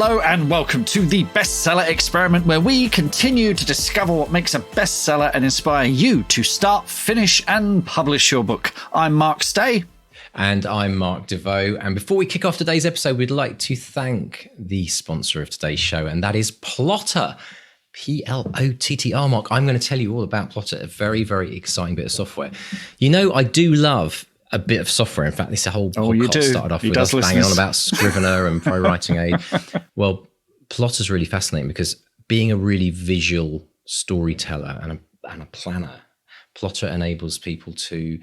Hello and welcome to the Bestseller Experiment, where we continue to discover what makes a bestseller and inspire you to start, finish and publish your book. I'm Mark Stay. And I'm Mark DeVoe. And before we kick off today's episode, we'd like to thank the sponsor of today's show, and that is Plotter. Plotter, Mark. I'm going to tell you all about Plotter, a very, very exciting bit of software. You know, I do love a bit of software. In fact, this whole podcast started off with us banging on about Scrivener and Pro Writing Aid. Well, Plotter's really fascinating because being a really visual storyteller and a planner, Plotter enables people to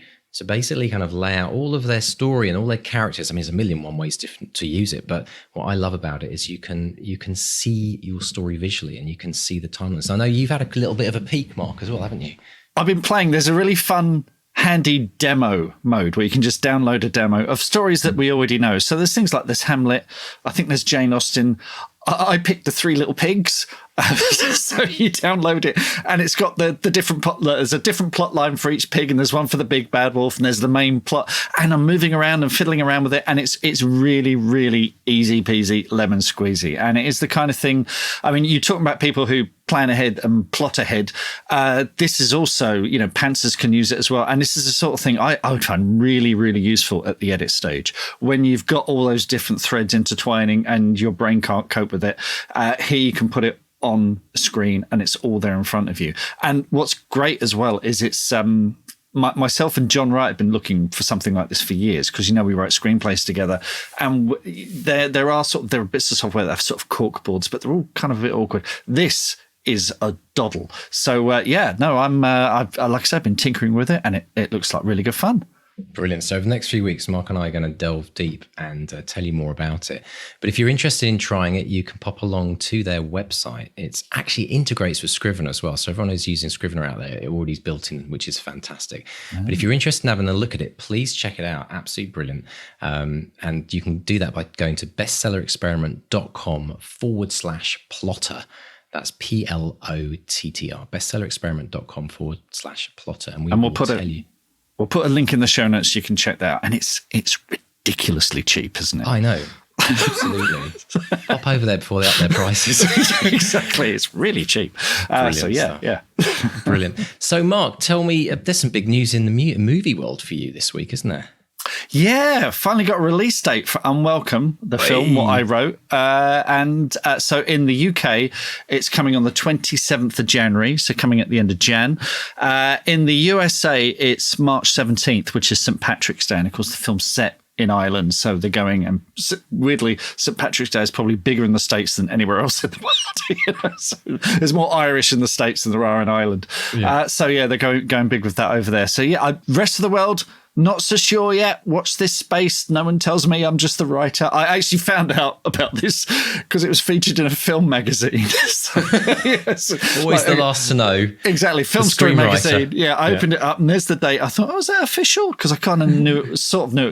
basically kind of lay out all of their story and all their characters. I mean, there's a million one ways to use it, but what I love about it is you can see your story visually and you can see the timelines. I know you've had a little bit of a peek, Mark, as well, haven't you? I've been playing. There's a really fun handy demo mode where you can just download a demo of stories that we already know. So there's things like there's Hamlet. I think there's Jane Austen. I picked the Three Little Pigs. So you download it and it's got the different plot. There's a different plot line for each pig, and there's one for the big bad wolf, and there's the main plot. And I'm moving around and fiddling around with it, and it's really, really easy peasy lemon squeezy. And it is the kind of thing. I mean, you're talking about people who plan ahead and plot ahead. This is also, you know, pantsers can use it as well. And this is the sort of thing I would find really, really useful at the edit stage when you've got all those different threads intertwining and your brain can't cope with it. Here you can put it on screen and it's all there in front of you. And what's great as well is it's myself and John Wright have been looking for something like this for years, because, you know, we write screenplays together, and there are bits of software that have sort of cork boards, but they're all kind of a bit awkward. This is a doddle. So like I said, I've been tinkering with it, and it looks like really good fun. Brilliant. So over the next few weeks, Mark and I are going to delve deep and tell you more about it. But if you're interested in trying it, you can pop along to their website. It actually integrates with Scrivener as well. So everyone who's using Scrivener out there, it already is built in, which is fantastic. But if you're interested in having a look at it, please check it out. Absolutely brilliant. And you can do that by going to bestsellerexperiment.com/plotter. That's PLOTTR, bestsellerexperiment.com/plotter. And we'll tell you. We'll put a link in the show notes so you can check that out. And it's ridiculously cheap, isn't it? I know. Absolutely. Hop over there before they up their prices. Exactly. It's really cheap. Yeah. Brilliant. So, Mark, tell me, there's some big news in the movie world for you this week, isn't there? Yeah, finally got a release date for Unwelcome, the film, what I wrote. So in the UK, it's coming on the 27th of January, so coming at the end of Jan. In the USA, it's March 17th, which is St. Patrick's Day. And of course, the film's set in Ireland, so they're going, and weirdly, St. Patrick's Day is probably bigger in the States than anywhere else in the world. You know? So there's more Irish in the States than there are in Ireland. Yeah. They're going big with that over there. So yeah, rest of the world, not so sure yet. Watch this space. No one tells me. I'm just the writer. I actually found out about this because it was featured in a film magazine. So, yes. Always the last to know. Exactly. Film Story magazine. Yeah, I opened it up and there's the date. I thought, is that official? Because I kind of knew it was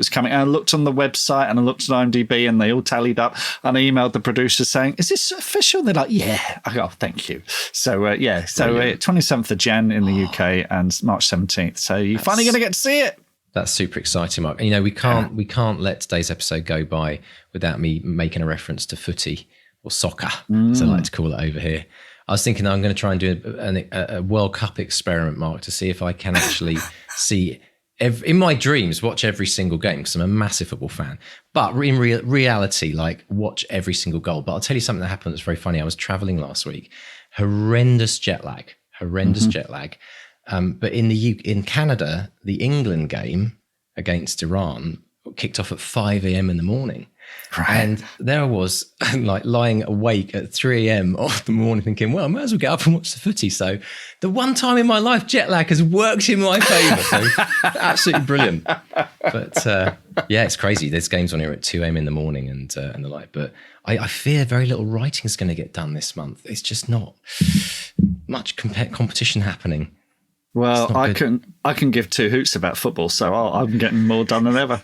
coming. And I looked on the website and I looked at IMDb and they all tallied up. And I emailed the producer saying, is this official? They're like, yeah. I go, oh, thank you. So, 27th of Jan in the UK and March 17th. So you're finally going to get to see it. That's super exciting, Mark. And, you know, we can't let today's episode go by without me making a reference to footy, or soccer, as I like to call it over here. I was thinking I'm going to try and do a World Cup experiment, Mark, to see if I can actually see, in my dreams, watch every single game, because I'm a massive football fan. But in reality, like, watch every single goal. But I'll tell you something that happened that's very funny. I was traveling last week. Horrendous jet lag. But in Canada, the England game against Iran kicked off at 5 a.m. in the morning. Right. And there I was, like, lying awake at 3 a.m. of the morning thinking, well, I might as well get up and watch the footy. So the one time in my life jet lag has worked in my favour. So absolutely brilliant. But yeah, it's crazy. There's games on here at 2 a.m. in the morning and the like. But I fear very little writing is going to get done this month. It's just not much competition happening. Well, I can give two hoots about football, so I'm getting more done than ever.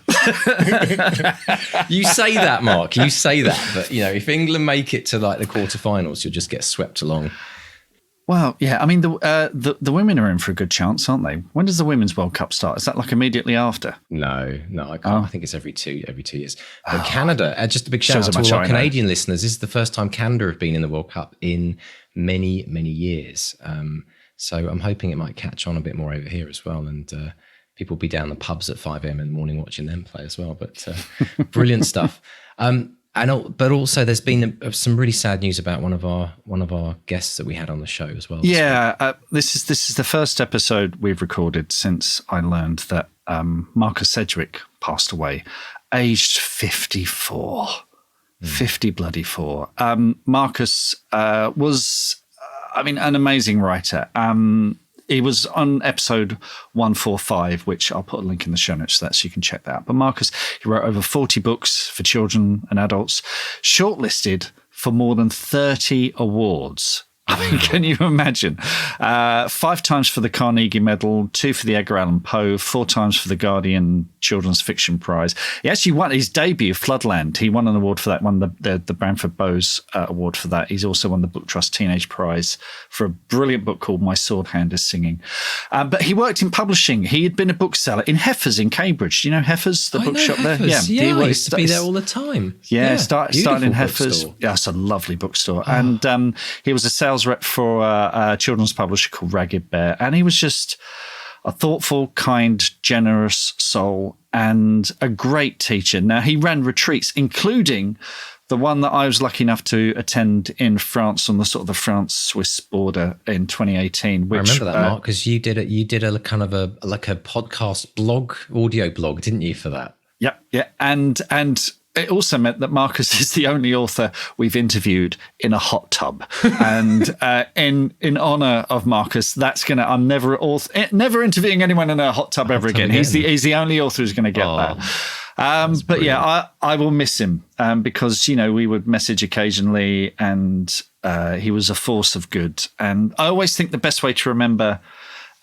You say that, Mark. You say that, but, you know, if England make it to, like, the quarterfinals, you'll just get swept along. Well, yeah. I mean, the women are in for a good chance, aren't they? When does the Women's World Cup start? Is that like immediately after? No, I can't. I think it's every two years. But Canada, just a big shout out to all our Canadian listeners. This is the first time Canada have been in the World Cup in many, many years. So I'm hoping it might catch on a bit more over here as well. And people will be down the pubs at 5 a.m. in the morning watching them play as well. But brilliant stuff. But also, there's been some really sad news about one of our guests that we had on the show as well. Yeah, this is the first episode we've recorded since I learned that Marcus Sedgwick passed away, aged 54, 50 bloody 4. Marcus was, an amazing writer. He was on episode 145, which I'll put a link in the show notes so that you can check that out. But Marcus, he wrote over 40 books for children and adults, shortlisted for more than 30 awards. I mean, can you imagine? 5 times for the Carnegie Medal, 2 for the Edgar Allan Poe, 4 times for the Guardian Children's Fiction Prize. He actually won his debut, Floodland. He won an award for that, won the Branford Bowes Award for that. He's also won the Book Trust Teenage Prize for a brilliant book called My Sword Hand is Singing. But he worked in publishing. He had been a bookseller in Heifers in Cambridge. Do you know Heifers, the bookshop there? Yeah, I used to be there all the time. Yeah, started in Heifers. Yeah, it's a lovely bookstore. Oh. And he was a sales rep for a children's publisher called Ragged Bear, and he was just a thoughtful, kind, generous soul and a great teacher. Now, he ran retreats, including the one that I was lucky enough to attend in France on the sort of the France-Swiss border in 2018. Which, I remember that, Mark, because you did a kind of a podcast blog, audio blog, didn't you, for that? Yep, yeah, and it also meant that Marcus is the only author we've interviewed in a hot tub. And in honor of Marcus, I'm never interviewing anyone in a hot tub ever again. He's the only author who's going to get that. But yeah, I will miss him because, we would message occasionally, and he was a force of good. And I always think the best way to remember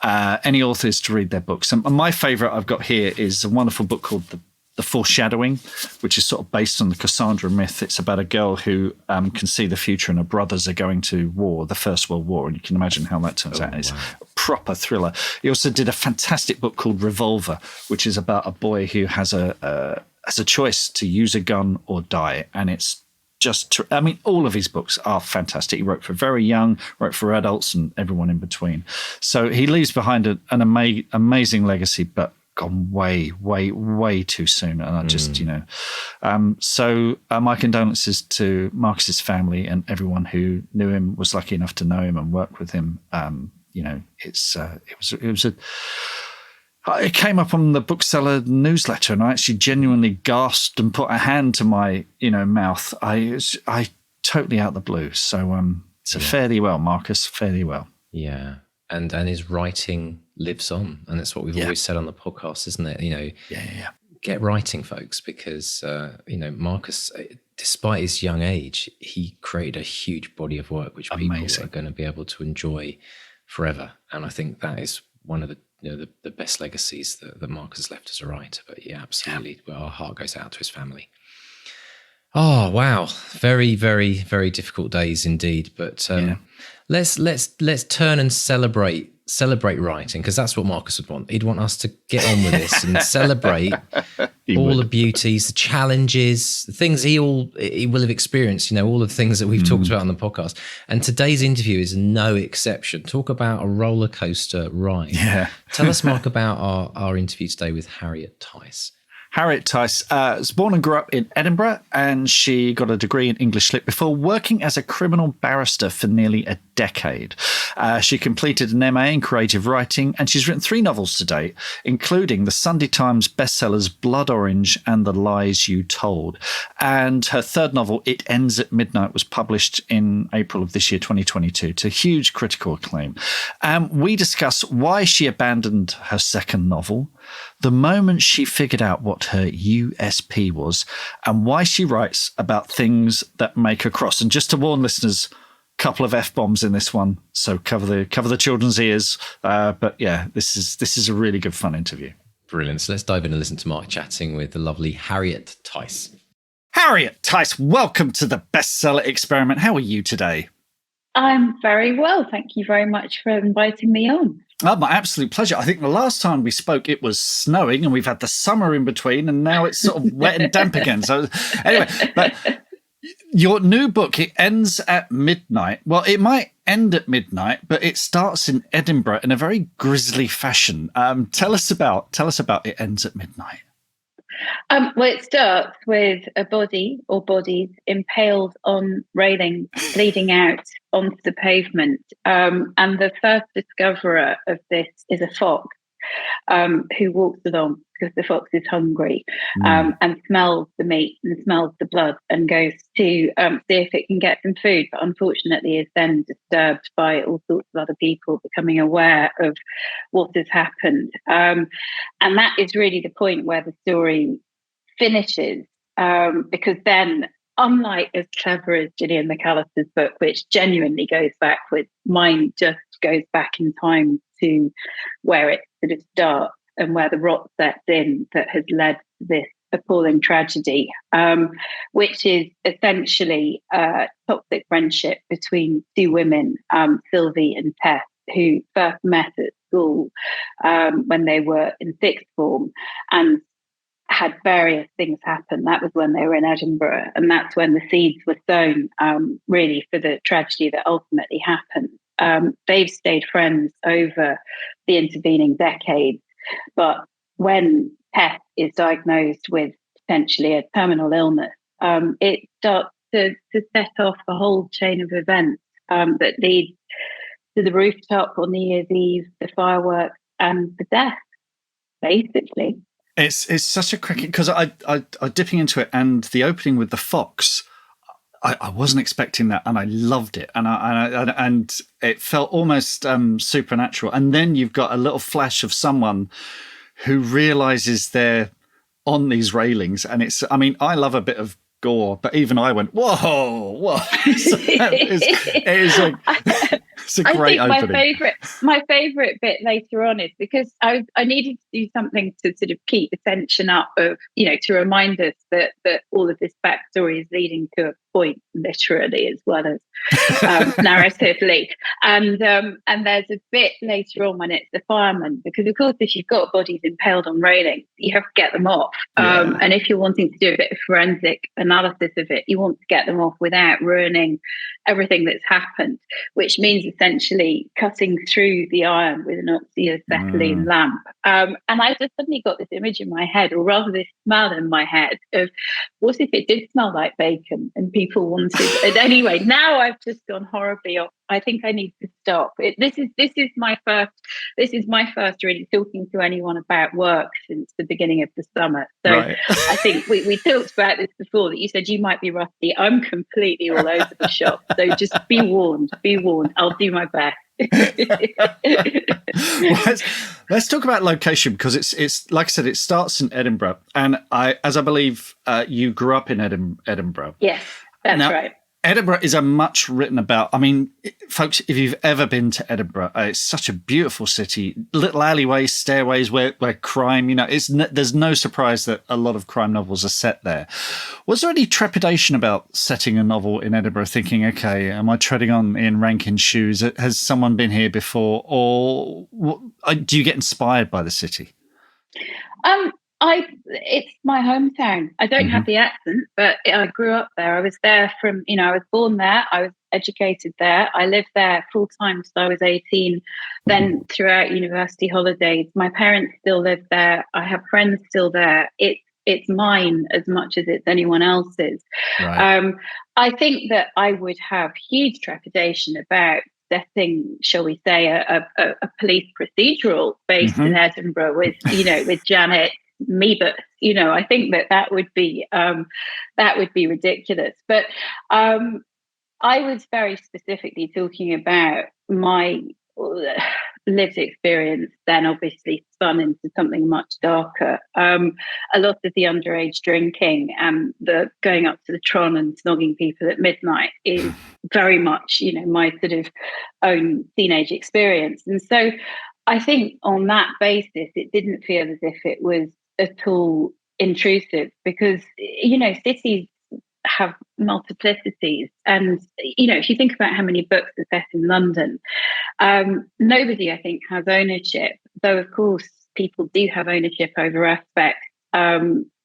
any author is to read their books. And my favorite I've got here is a wonderful book called The Foreshadowing, which is sort of based on the Cassandra myth. It's about a girl who can see the future, and her brothers are going to war, the First World War, and you can imagine how that turns out. It's a proper thriller. He also did a fantastic book called Revolver, which is about a boy who has a choice to use a gun or die, and it's just, all of his books are fantastic. He wrote for very young, wrote for adults, and everyone in between. So he leaves behind an amazing legacy, but gone way, way, way too soon. And I just, so my condolences to Marcus's family and everyone who knew him, was lucky enough to know him and work with him. It came up on the bookseller newsletter, and I actually genuinely gasped and put a hand to my, mouth. I totally out the blue. So, fairly well, Marcus, fairly well. Yeah. And his writing lives on, and that's what we've always said on the podcast, isn't it? Get writing, folks, because Marcus, despite his young age, he created a huge body of work which people are going to be able to enjoy forever. And I think that is one of the best legacies that Marcus has left as a writer. But yeah, absolutely, well, our heart goes out to his family. Oh wow, very, very, very difficult days indeed. But let's turn and celebrate writing, because that's what Marcus would want. He'd want us to get on with this and celebrate the beauties, the challenges, the things he will have experienced, all the things that we've talked about on the podcast. And today's interview is no exception. Talk about a roller coaster ride. Yeah. Tell us, Mark, about our interview today with Harriet Tyce. Harriet Tyce was born and grew up in Edinburgh, and she got a degree in English Lit before working as a criminal barrister for nearly a decade. She completed an MA in creative writing, and she's written 3 novels to date, including the Sunday Times bestsellers Blood Orange and The Lies You Told. And her 3rd novel, It Ends at Midnight, was published in April of this year, 2022, to huge critical acclaim. We discuss why she abandoned her 2nd novel, the moment she figured out what her USP was, and why she writes about things that make her cross. And just to warn listeners, a couple of F-bombs in this one, so cover the children's ears. But yeah, this is a really good fun interview. Brilliant. So let's dive in and listen to Mark chatting with the lovely Harriet Tyce. Harriet Tyce, welcome to the Bestseller Experiment. How are you today? I'm very well. Thank you very much for inviting me on. Oh, my absolute pleasure. I think the last time we spoke, it was snowing and we've had the summer in between, and now it's sort of wet and damp again. So anyway, but your new book, it ends at midnight. Well, it might end at midnight, but it starts in Edinburgh in a very grisly fashion. Tell us about It Ends at Midnight. Well, it starts with a body or bodies impaled on railings, bleeding out onto the pavement. And the first discoverer of this is a fox who walks along because the fox is hungry and smells the meat and smells the blood and goes to see if it can get some food. But unfortunately is then disturbed by all sorts of other people becoming aware of what has happened. And that is really the point where the story finishes, because then, unlike as clever as Gillian McAllister's book, which genuinely goes backwards, mine just goes back in time to where it sort of starts and where the rot sets in that has led to this appalling tragedy, which is essentially a toxic friendship between two women, Sylvie and Tess, who first met at school when they were in sixth form and had various things happen. That was when they were in Edinburgh, and that's when the seeds were sown, really, for the tragedy that ultimately happened. They've stayed friends over the intervening decades, but when Tess is diagnosed with potentially a terminal illness, it starts to set off a whole chain of events that leads to the rooftop on New Year's Eve, the fireworks, and the death, basically. It's such a cricket, because I dipping into it, and the opening with the fox, I wasn't expecting that, and I loved it, and it felt almost supernatural. And then you've got a little flash of someone who realizes they're on these railings, and it's, I mean, I love a bit of gore, but even I went, whoa. It's a great opening. My favourite bit later on is because I needed to do something to sort of keep the tension up of, to remind us that all of this backstory is leading to a point, literally as well as narratively. And there's a bit later on when it's the fireman, because of course if you've got bodies impaled on railings, you have to get them off. And if you're wanting to do a bit of forensic analysis of it, you want to get them off without ruining everything that's happened, which means essentially cutting through the iron with an oxyacetylene lamp. And I just suddenly got this image in my head, or rather this smell in my head, of what if it did smell like bacon and people wanted. And anyway, now I've just gone horribly off. I think I need to stop. This is my first really talking to anyone about work since the beginning of the summer. So right. I think we talked about this before, that you said you might be rusty. I'm completely all over the shop. So just be warned. I'll do my best. Let's talk about location, because it's like I said, it starts in Edinburgh, and I believe you grew up in Edinburgh. Yes, that's right. Edinburgh is a much written about. I mean, folks, if you've ever been to Edinburgh, it's such a beautiful city. Little alleyways, stairways where crime, there's no surprise that a lot of crime novels are set there. Was there any trepidation about setting a novel in Edinburgh, thinking, okay, am I treading on Ian Rankin's shoes? Has someone been here before? Or do you get inspired by the city? It's my hometown. I don't have the accent, but I grew up there. I was there from, I was born there. I was educated there. I lived there full time till I was 18. Then throughout university holidays, my parents still live there. I have friends still there. It's mine as much as it's anyone else's. Right. I think that I would have huge trepidation about setting, shall we say, a police procedural based in Edinburgh with Janet Meebus. I think that would be ridiculous. But I was very specifically talking about my lived experience, then obviously spun into something much darker. A lot of the underage drinking and the going up to the Tron and snogging people at midnight is very much, my sort of own teenage experience. And so I think on that basis, it didn't feel as if it was at all intrusive, because, cities have multiplicities. And, if you think about how many books are set in London, nobody, I think, has ownership, though, of course, people do have ownership over aspects,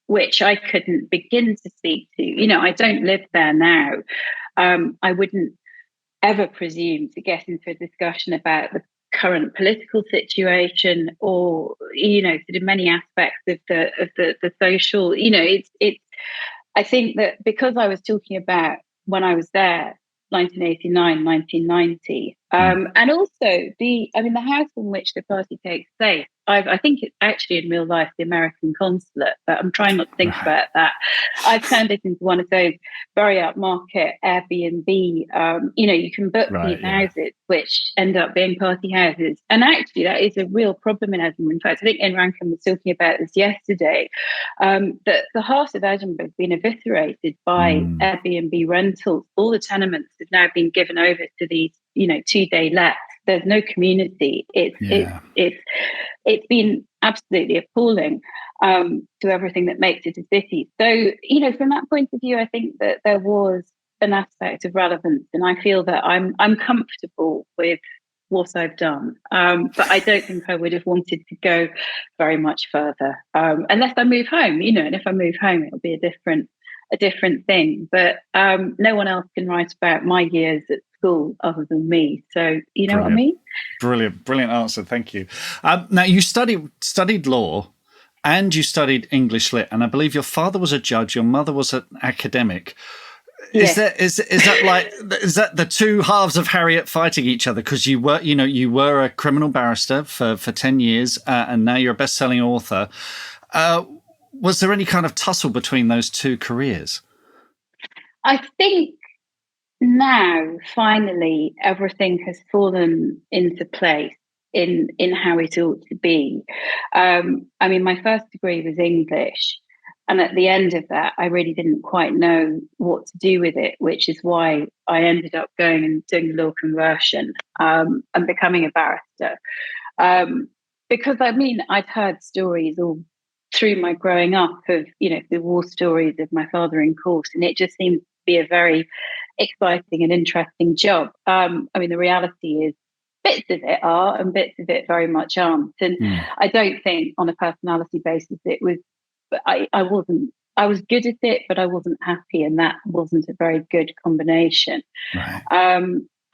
which I couldn't begin to speak to. I don't live there now. I wouldn't ever presume to get into a discussion about the current political situation, or sort of many aspects of the social. It's I think that because I was talking about when I was there, 1989, 1990, and also the house in which the party takes place. I think it's actually in real life the American consulate, but I'm trying not to think about that. I've turned it into one of those very upmarket Airbnb. You can book these houses which end up being party houses, and actually that is a real problem in Edinburgh. In fact, I think Ian Rankin was talking about this yesterday. That the heart of Edinburgh has been eviscerated by Airbnb rentals. All the tenements have now been given over to these 2-day lets. There's no community. It's been absolutely appalling to everything that makes it a city. So, from that point of view, I think that there was an aspect of relevance, and I feel that I'm comfortable with what I've done. But I don't think I would have wanted to go very much further, unless I move home, and if I move home, it'll be a different thing. But no one else can write about my years at school other than me. So you know what I mean? Brilliant answer. Thank you. Now you studied law and you studied English lit, and I believe your father was a judge, your mother was an academic. Yes. Is that the two halves of Harriet fighting each other? Because you were a criminal barrister for 10 years, and now you're a best-selling author. Was there any kind of tussle between those two careers? I think now, finally, everything has fallen into place in how it ought to be. My first degree was English. And at the end of that, I really didn't quite know what to do with it, which is why I ended up going and doing the law conversion and becoming a barrister. Because, I'd heard stories all through my growing up of, the war stories of my father in court, and it just seemed to be a very exciting and interesting job. The reality is bits of it are and bits of it very much aren't. And I don't think on a personality basis it was, I was good at it, but I wasn't happy, and that wasn't a very good combination. Right.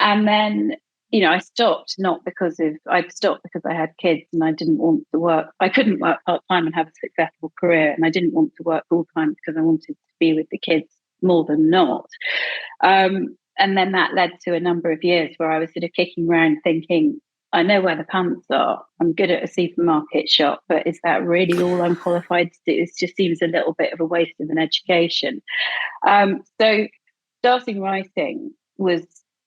And then, I stopped because I had kids and I didn't want to work. I couldn't work part-time and have a successful career, and I didn't want to work full-time because I wanted to be with the kids more than not. And then that led to a number of years where I was sort of kicking around thinking, I know where the pants are. I'm good at a supermarket shop, but is that really all I'm qualified to do? It just seems a little bit of a waste of an education. So starting writing was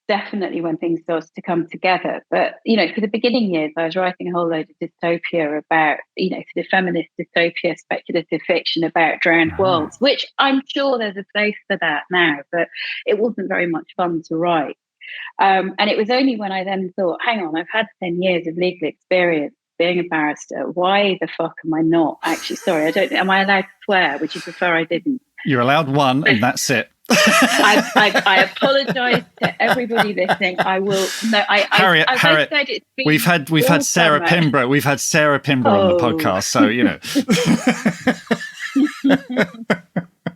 definitely when things started to come together. But, for the beginning years, I was writing a whole load of dystopia about, for the feminist dystopia, speculative fiction about drowned worlds, which I'm sure there's a place for that now, but it wasn't very much fun to write. And it was only when I then thought, hang on, I've had 10 years of legal experience being a barrister. Why the fuck am I not actually, am I allowed to swear? Would you prefer I didn't? You're allowed one, and that's it. I apologise to everybody listening. I will. No, Harriet. I said, we've had Sarah Pimbrell. We've had Sarah Pimbrell on the podcast, so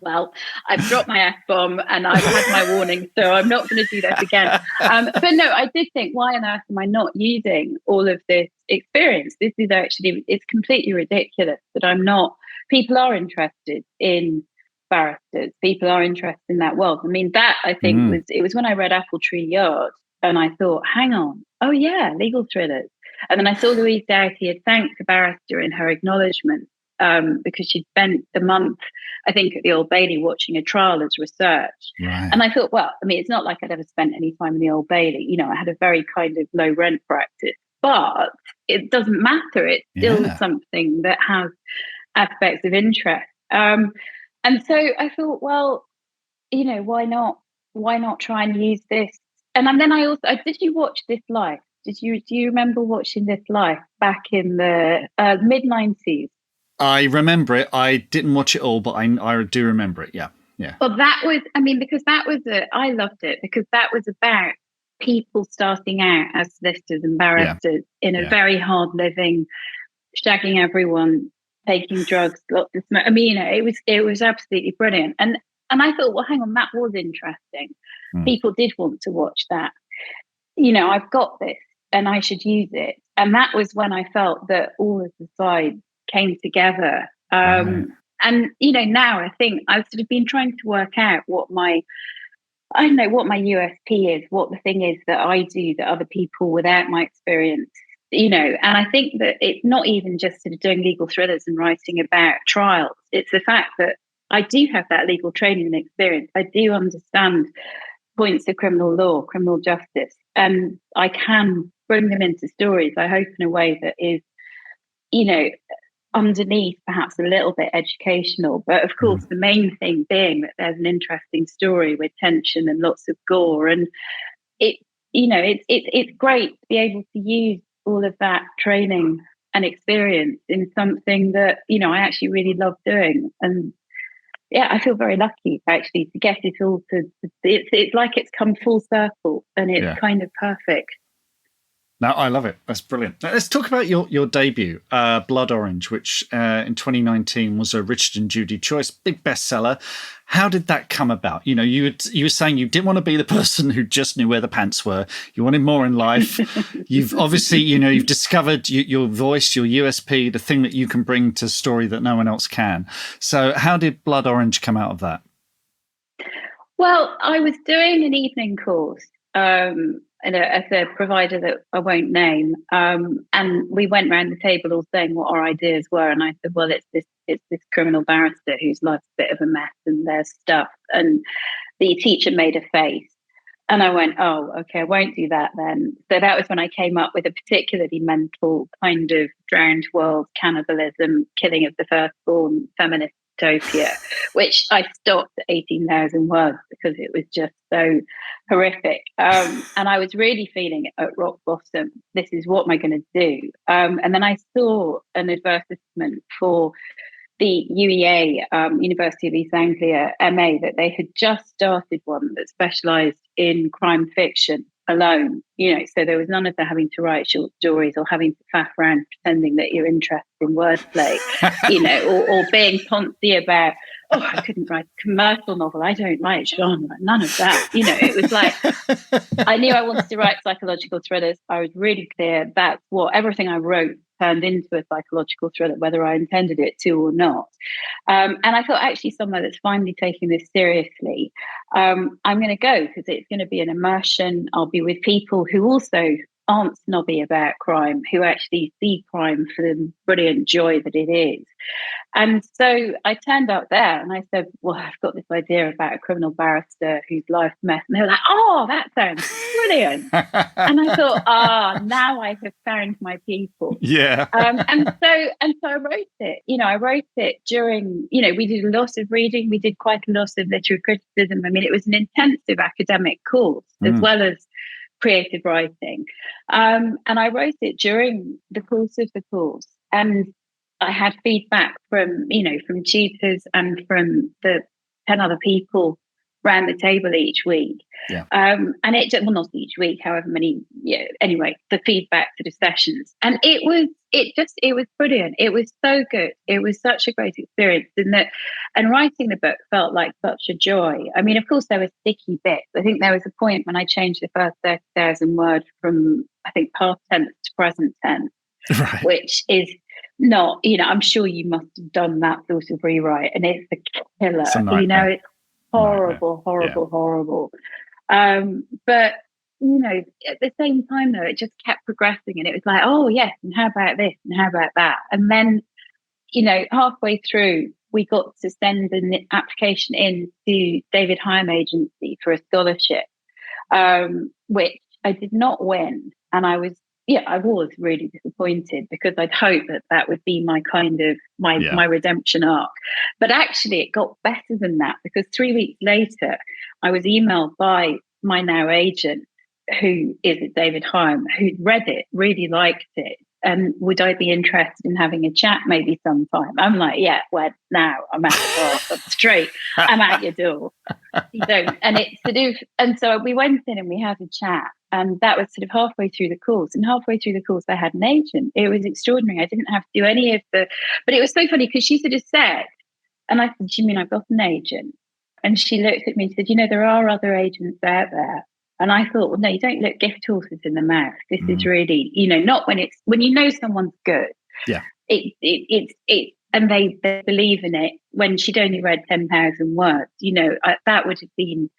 Well, I've dropped my F-bomb and I've had my warning, so I'm not going to do that again. But no, I did think, why on earth am I not using all of this experience? This is actually, it's completely ridiculous that I'm not. People are interested in barristers. People are interested in that world. That I think was when I read Apple Tree Yard and I thought, hang on, oh yeah, legal thrillers. And then I saw Louise Doughty had thanked the barrister in her acknowledgement because she'd spent a month, I think, at the Old Bailey watching a trial as research. Right. And I thought, well, it's not like I'd ever spent any time in the Old Bailey. I had a very kind of low rent practice, but it doesn't matter. It's still something that has aspects of interest. And so I thought, well, why not try and use this? And then did you watch This Life? Do you remember watching This Life back in the mid-90s? I remember it. I didn't watch it all, but I do remember it, yeah. Yeah. Well, that was, I mean, because that was I loved it because that was about people starting out as solicitors and barristers in a very hard living, shagging everyone, taking drugs, lots of smoke. I mean, it was absolutely brilliant. And I thought, well, hang on, that was interesting. People did want to watch that. I've got this and I should use it. And that was when I felt that all of the sides came together. Right. And now I think I've sort of been trying to work out what my USP is, what the thing is that I do that other people without my experience, and I think that it's not even just sort of doing legal thrillers and writing about trials. It's the fact that I do have that legal training and experience. I do understand points of criminal law, criminal justice, and I can bring them into stories, I hope, in a way that is, underneath perhaps a little bit educational, but of course the main thing being that there's an interesting story with tension and lots of gore, and it's great to be able to use all of that training and experience in something that I actually really love doing. And yeah, I feel very lucky actually to get it all to it's like it's come full circle and it's kind of perfect. No, I love it. That's brilliant. Now, let's talk about your debut, Blood Orange, which in 2019 was a Richard and Judy Choice big bestseller. How did that come about? You were saying you didn't want to be the person who just knew where the pants were. You wanted more in life. You've obviously, you've discovered your voice, your USP, the thing that you can bring to a story that no one else can. So how did Blood Orange come out of that? Well, I was doing an evening course at a provider that I won't name, and we went around the table all saying what our ideas were. And I said, well, it's this criminal barrister whose life's a bit of a mess and there's stuff. And the teacher made a face. And I went, oh, okay, I won't do that then. So that was when I came up with a particularly mental kind of drowned world, cannibalism, killing of the firstborn, feminist utopia, which I stopped at 18,000 words because it was just so horrific. And I was really feeling at rock bottom. This is what am I going to do? And then I saw an advertisement for the UEA, University of East Anglia MA, that they had just started one that specialised in crime fiction alone, so there was none of the having to write short stories or having to faff around pretending that you're interested in wordplay, or being poncy about, I couldn't write a commercial novel, I don't like genre, none of that. It was like, I knew I wanted to write psychological thrillers. I was really clear that's what everything I wrote turned into a psychological thriller, whether I intended it to or not. And I thought, actually, somewhere that's finally taking this seriously, I'm going to go because it's going to be an immersion. I'll be with people who also aren't snobby about crime, who actually see crime for the brilliant joy that it is. And so I turned up there and I said, well, I've got this idea about a criminal barrister whose life's mess. And they were like, oh, that sounds brilliant. And I thought, now I have found my people. Yeah. And so I wrote it. I wrote it during, we did a lot of reading. We did quite a lot of literary criticism. I mean, it was an intensive academic course as well as creative writing. And I wrote it during the course of the course. And I had feedback from tutors and from the 10 other people around the table each week. Yeah. And it, well, not each week, however many, anyway, the feedback to the sessions. And it was brilliant. It was so good. It was such a great experience. And writing the book felt like such a joy. I mean, of course, there were sticky bits. I think there was a point when I changed the first 30,000 words from, I think, past tense to present tense, right. Which is not, I'm sure you must have done that sort of rewrite. And it's the killer. It's a nightmare. It's horrible. But at the same time though, it just kept progressing and it was like, oh yes, and how about this and how about that? And then halfway through we got to send an application in to David Hyam Agency for a scholarship, which I did not win. And I was really disappointed because I'd hoped that would be my kind of my redemption arc. But actually it got better than that because 3 weeks later I was emailed by my now agent, who is at David Hyam, who'd read it, really liked it, and would I be interested in having a chat maybe sometime? I'm like, yeah, well, now I'm at the bar, I'm straight, I'm at your door. You don't. And it's sort of, and so we went in and we had a chat, and that was sort of halfway through the course. And halfway through the course, I had an agent. It was extraordinary. I didn't have to do any of the, but it was so funny because she sort of said, and I said, do you mean I've got an agent? And she looked at me and said, you know, there are other agents out there. And I thought, well, no, you don't look gift horses in the mouth. This is really, you know, not when it's, when you know someone's good. Yeah. And they believe in it. When she'd only read 10,000 words, you know, that would have been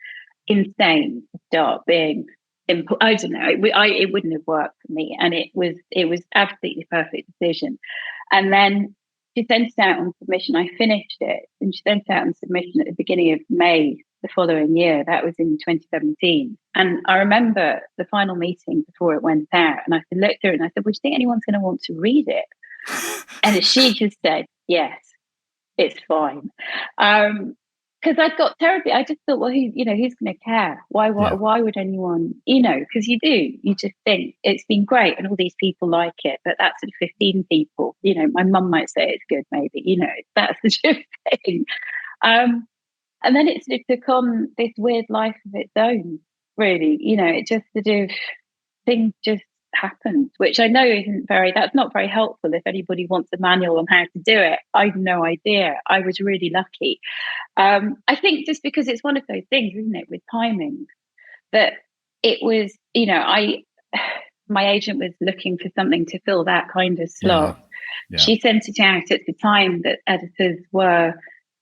insane to start being, I don't know, it wouldn't have worked for me. And it was absolutely the perfect decision. And then she sent it out on submission. I finished it, and she sent it out on submission at the beginning of May the following year. That was in 2017. And I remember the final meeting before it went out, and I looked at her and I said, well, do you think anyone's going to want to read it? And she just said, yes, it's fine. Because I got terribly, I just thought, well, who's going to care? Why would anyone, you know, because you just think it's been great and all these people like it, but that's sort of 15 people, you know, my mum might say it's good, maybe, you know, that's the sort of thing. And then it sort of took on this weird life of its own, really, you know, it just sort of, things just happened, which I know that's not very helpful if anybody wants a manual on how to do it. I have no idea. I was really lucky. I think just because it's one of those things, isn't it, with timing, that it was, you know, my agent was looking for something to fill that kind of slot. Yeah. She sent it out at the time that editors were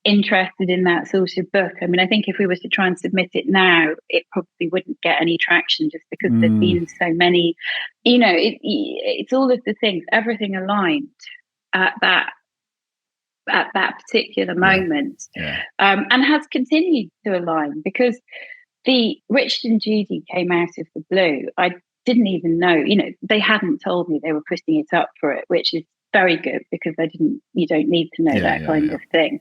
interested in that sort of book. I mean, I think if we were to try and submit it now, it probably wouldn't get any traction just because there's been so many, you know, it's all of the things, everything aligned at that particular moment. And has continued to align, because the Richard and Judy came out of the blue. I didn't even know, you know, they hadn't told me they were putting it up for it, which is very good, because you don't need to know that kind of thing.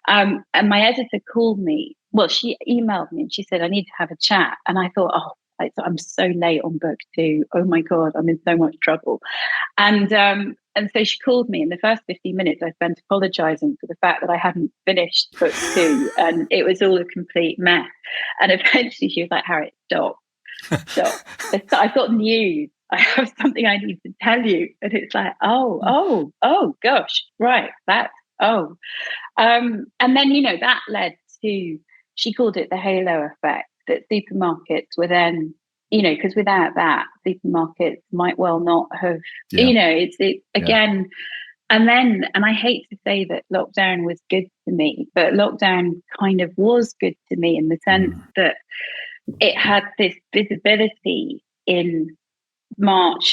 And my editor called me. Well, she emailed me and she said, I need to have a chat. And I thought, I'm so late on book 2. Oh my God, I'm in so much trouble. And so she called me, and the first 15 minutes I spent apologizing for the fact that I hadn't finished book 2 and it was all a complete mess. And eventually she was like, Harriet, stop. I've got news. I have something I need to tell you. And it's like, oh gosh, right. And then, you know, that led to, she called it the halo effect, that supermarkets were then, you know, because without that, supermarkets might well not have, you know, it's again. And I hate to say that lockdown was good to me, but lockdown kind of was good to me in the sense that it had this visibility in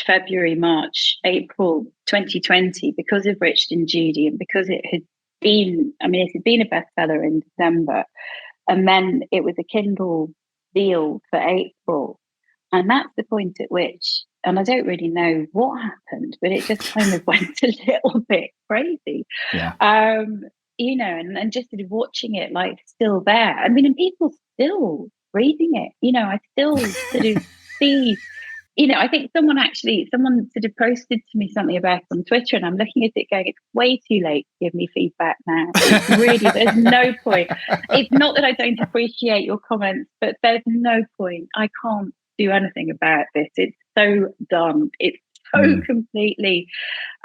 February, March, April 2020, because of Richard and Judy, and because it had been a bestseller in December, and then it was a Kindle deal for April. And that's the point at which, and I don't really know what happened, but it just kind of went a little bit crazy. You know, and just sort of watching it, like, still there. I mean, and people still reading it, you know, I still sort of see, you know, I think someone sort of posted to me something about it on Twitter, and I'm looking at it going, it's way too late to give me feedback now. It's really, there's no point. It's not that I don't appreciate your comments, but there's no point. I can't do anything about this. It's so done. It's so completely.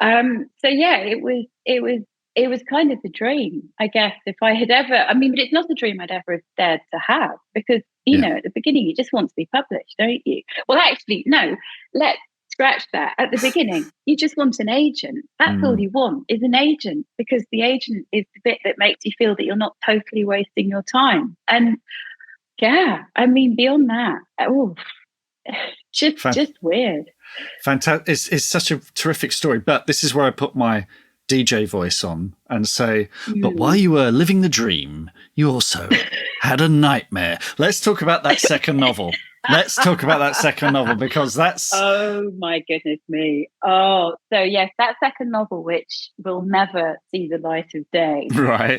So yeah, it was kind of the dream, I guess. If I had ever, I mean, but it's not a dream I'd ever have dared to have, because, you know, at the beginning, you just want to be published, don't you? Well, actually, no, let's scratch that. At the beginning, you just want an agent. That's all you want, is an agent, because the agent is the bit that makes you feel that you're not totally wasting your time. And yeah, I mean, beyond that, just weird. Fantastic. It's such a terrific story, but this is where I put my DJ voice on and say, but while you were living the dream, you also had a nightmare. Let's talk about that second novel. Because that's... Oh, my goodness me. Oh, so yes, that second novel, which will never see the light of day. Right.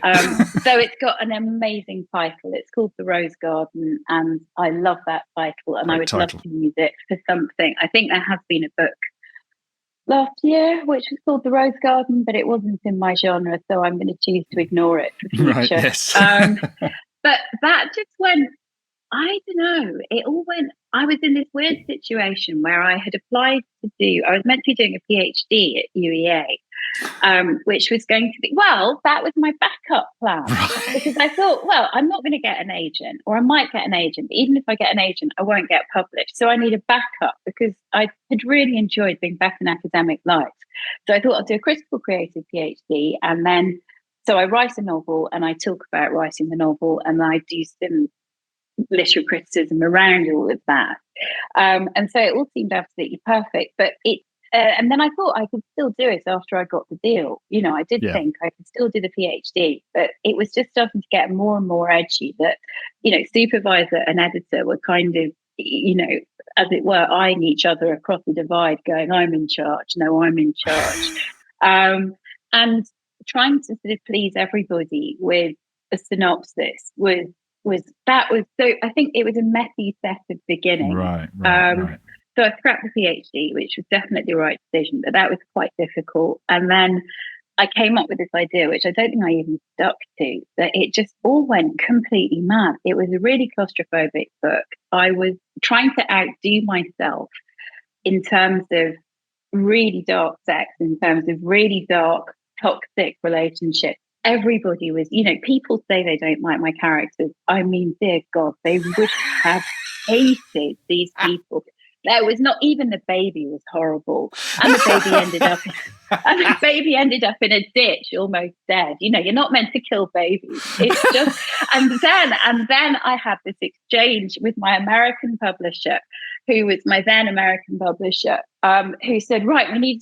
So it's got an amazing title. It's called The Rose Garden, and I love that title, and I would love to use it for something. I think there has been a book last year, which was called The Rose Garden, but it wasn't in my genre, so I'm going to choose to ignore it for future. Right, yes. But that just went, I don't know, it all went, I was in this weird situation where I had applied I was meant to be doing a PhD at UEA, which was going to be, well, that was my backup plan. Right. Because I thought, well, I'm not going to get an agent, or I might get an agent, but even if I get an agent, I won't get published. So I need a backup because I had really enjoyed being back in academic life. So I thought I'll do a critical creative PhD, and then, so I write a novel and I talk about writing the novel, and I do some literary criticism around all of that. And so it all seemed absolutely perfect, but and then I thought I could still do it after I got the deal. I did think I could still do the PhD, but it was just starting to get more and more edgy that, supervisor and editor were kind of, as it were, eyeing each other across the divide, going, I'm in charge. No, I'm in charge. And trying to sort of please everybody with a synopsis was so I think it was a messy set of beginning. Right. So I scrapped the PhD, which was definitely the right decision, but that was quite difficult. And then I came up with this idea, which I don't think I even stuck to, that it just all went completely mad. It was a really claustrophobic book. I was trying to outdo myself in terms of really dark sex, in terms of really dark, toxic relationships. Everybody was, people say they don't like my characters. I mean, dear God, they would have hated these people. There was not even the baby was horrible, and the baby ended up in a ditch, almost dead. You're not meant to kill babies. It's just, and then I had this exchange with my American publisher, who was my then American publisher, who said, right, we need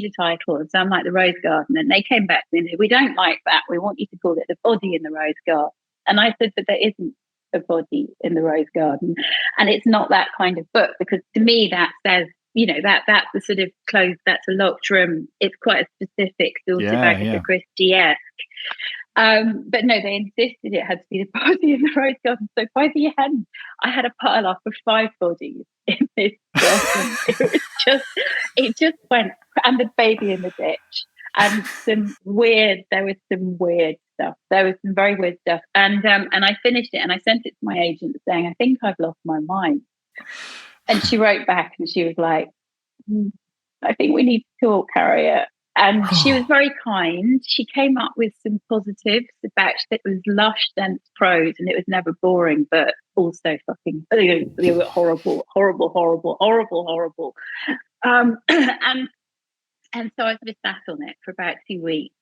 a title. And so I'm like, The Rose Garden. And they came back to me and said, we don't like that. We want you to call it The Body in the Rose Garden. And I said, but there isn't a body in the Rose Garden. And it's not that kind of book, because to me that says, that's the sort of closed, that's a locked room. It's quite a specific sort of Agatha Christie-esque. But no, they insisted it had to be The Body in the Rose Garden. So by the end, I had a pile up of 5 bodies in this garden. It just went, and the baby in the ditch, and there was some weird stuff. There was some very weird stuff. And I finished it and I sent it to my agent saying, I think I've lost my mind. And she wrote back and she was like, I think we need to talk, Harriet. And she was very kind. She came up with some positives about it was lush, dense prose, and it was never boring, but also fucking horrible. And so I sort of sat on it for about 2 weeks.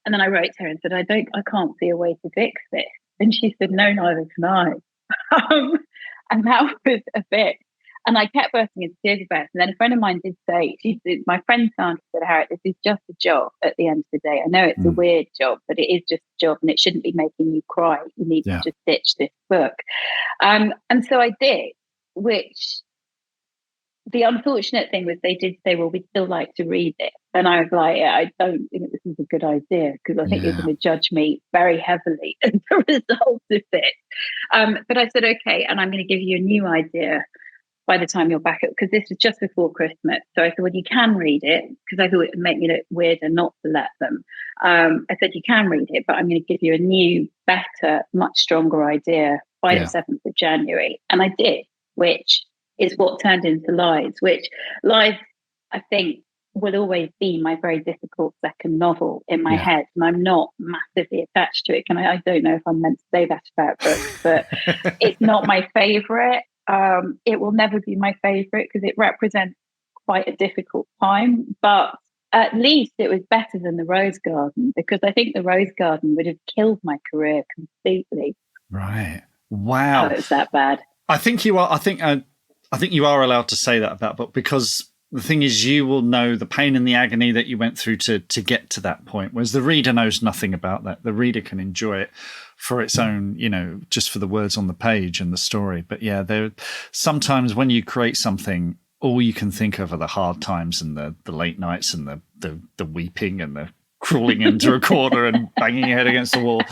And then I wrote to her and said, I can't see a way to fix this. And she said, no, neither can I. And that was a bit. And I kept bursting into tears about it. And then a friend of mine did say, my friend Sandra said, Harriet, this is just a job at the end of the day. I know it's a weird job, but it is just a job and it shouldn't be making you cry. You need to just ditch this book. And so I did, which the unfortunate thing was they did say, well, we'd still like to read it. And I was like, I don't think this is a good idea, because I think you're going to judge me very heavily as a result of it. But I said, okay, and I'm going to give you a new idea by the time you're back up, because this was just before Christmas. So I said, well, you can read it, because I thought it would make me look weirder not to let them. I said, you can read it, but I'm going to give you a new, better, much stronger idea by the 7th of January. And I did, which is what turned into Lies, which Lies, I think, will always be my very difficult second novel in my head. And I'm not massively attached to it. I don't know if I'm meant to say that about books, but it's not my favourite. It will never be my favourite because it represents quite a difficult time. But at least it was better than The Rose Garden, because I think The Rose Garden would have killed my career completely. Right. Wow. Oh, it's that bad. I think you are. I think you are allowed to say that about a book, because the thing is, you will know the pain and the agony that you went through to get to that point, whereas the reader knows nothing about that. The reader can enjoy it for its own, just for the words on the page and the story. But yeah, there sometimes when you create something, all you can think of are the hard times and the late nights and the weeping and the crawling into a corner and banging your head against the wall,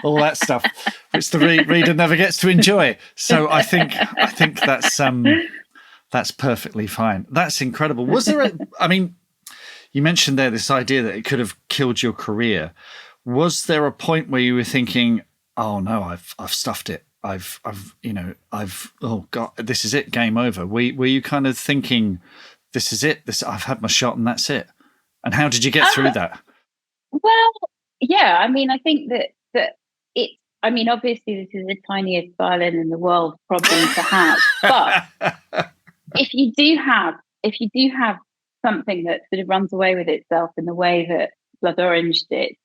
all that stuff, which the reader never gets to enjoy. So I think that's perfectly fine. That's incredible. Was there You mentioned there this idea that it could have killed your career. Was there a point where you were thinking, "Oh no, I've stuffed it. Oh God, this is it, game over." Were you kind of thinking, "This is it. I've had my shot, and that's it"? And how did you get through that? Well, yeah. I mean, I think that it. I mean, obviously, this is the tiniest violin in the world, problem to have. But if you do have something that sort of runs away with itself in the way that Blood Orange did,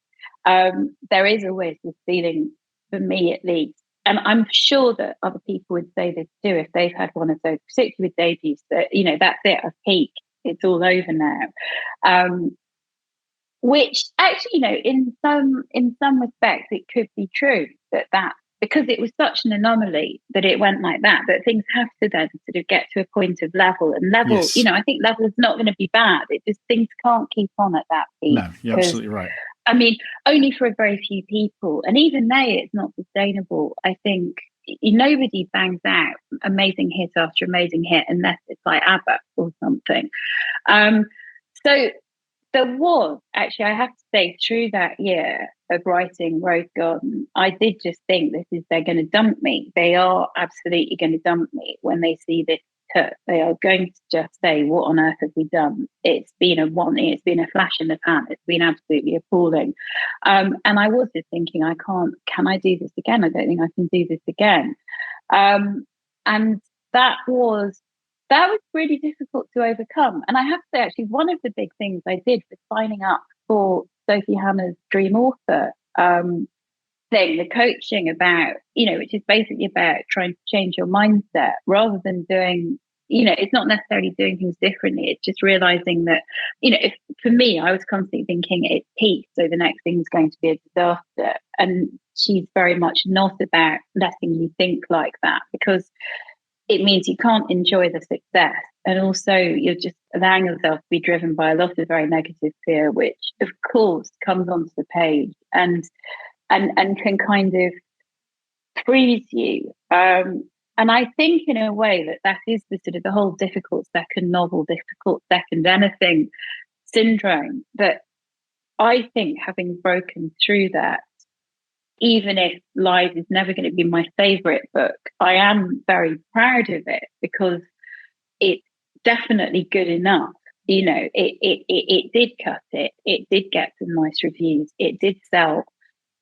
there is always this feeling, for me at least, and I'm sure that other people would say this too if they've had one of those, particularly with debuts, that that's it, I've peaked, it's all over now. Which actually, in some respects, it could be true that because it was such an anomaly that it went like that things have to then sort of get to a point of level. And level, Yes. I think level is not going to be bad. It just, things can't keep on at that peak. No, you're absolutely right. I mean, only for a very few people, and even they, it's not sustainable. I think nobody bangs out amazing hit after amazing hit unless it's like ABBA or something. So there was actually, I have to say, through that year of writing Rose Garden, I did just think they're going to dump me. They are absolutely going to dump me when they see this cut. They are going to just say, "What on earth have we done?" It's been a flash in the pan. It's been absolutely appalling. And I was just thinking, can I do this again? I don't think I can do this again. And that was really difficult to overcome. And I have to say, actually, one of the big things I did was signing up for Sophie Hannah's Dream Author thing, the coaching about, which is basically about trying to change your mindset rather than doing, it's not necessarily doing things differently. It's just realizing that, for me, I was constantly thinking it's peak, so the next thing's going to be a disaster. And she's very much not about letting you think like that, because it means you can't enjoy the success. And also you're just allowing yourself to be driven by a lot of very negative fear, which of course comes onto the page and can kind of freeze you. And I think in a way that is the sort of the whole difficult second anything syndrome, that I think, having broken through that, even if Lies is never going to be my favorite book, I am very proud of it because it's definitely good enough. It did cut it. It did get some nice reviews. It did sell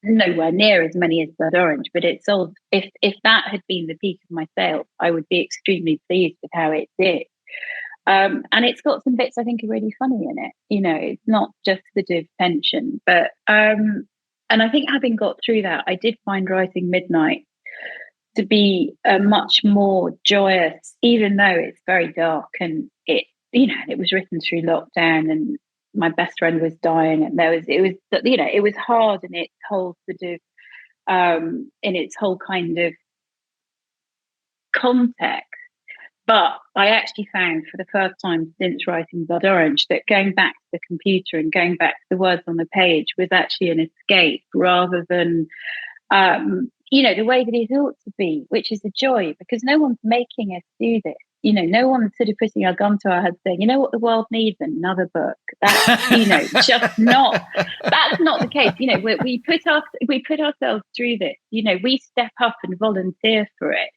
nowhere near as many as Blood Orange, but it sold. If that had been the peak of my sales, I would be extremely pleased with how it did. And it's got some bits I think are really funny in it. It's not just sort of tension, but and I think having got through that, I did find writing Midnight to be a much more joyous, even though it's very dark, and it was written through lockdown, and my best friend was dying, and it was hard in its whole sort of in its whole kind of context. But I actually found, for the first time since writing Blood Orange, that going back to the computer and going back to the words on the page was actually an escape rather than, the way that it ought to be, which is a joy, because no one's making us do this. No one's sort of putting our gun to our head saying, what the world needs? Another book. That's, just not, that's not the case. We put ourselves through this. We step up and volunteer for it.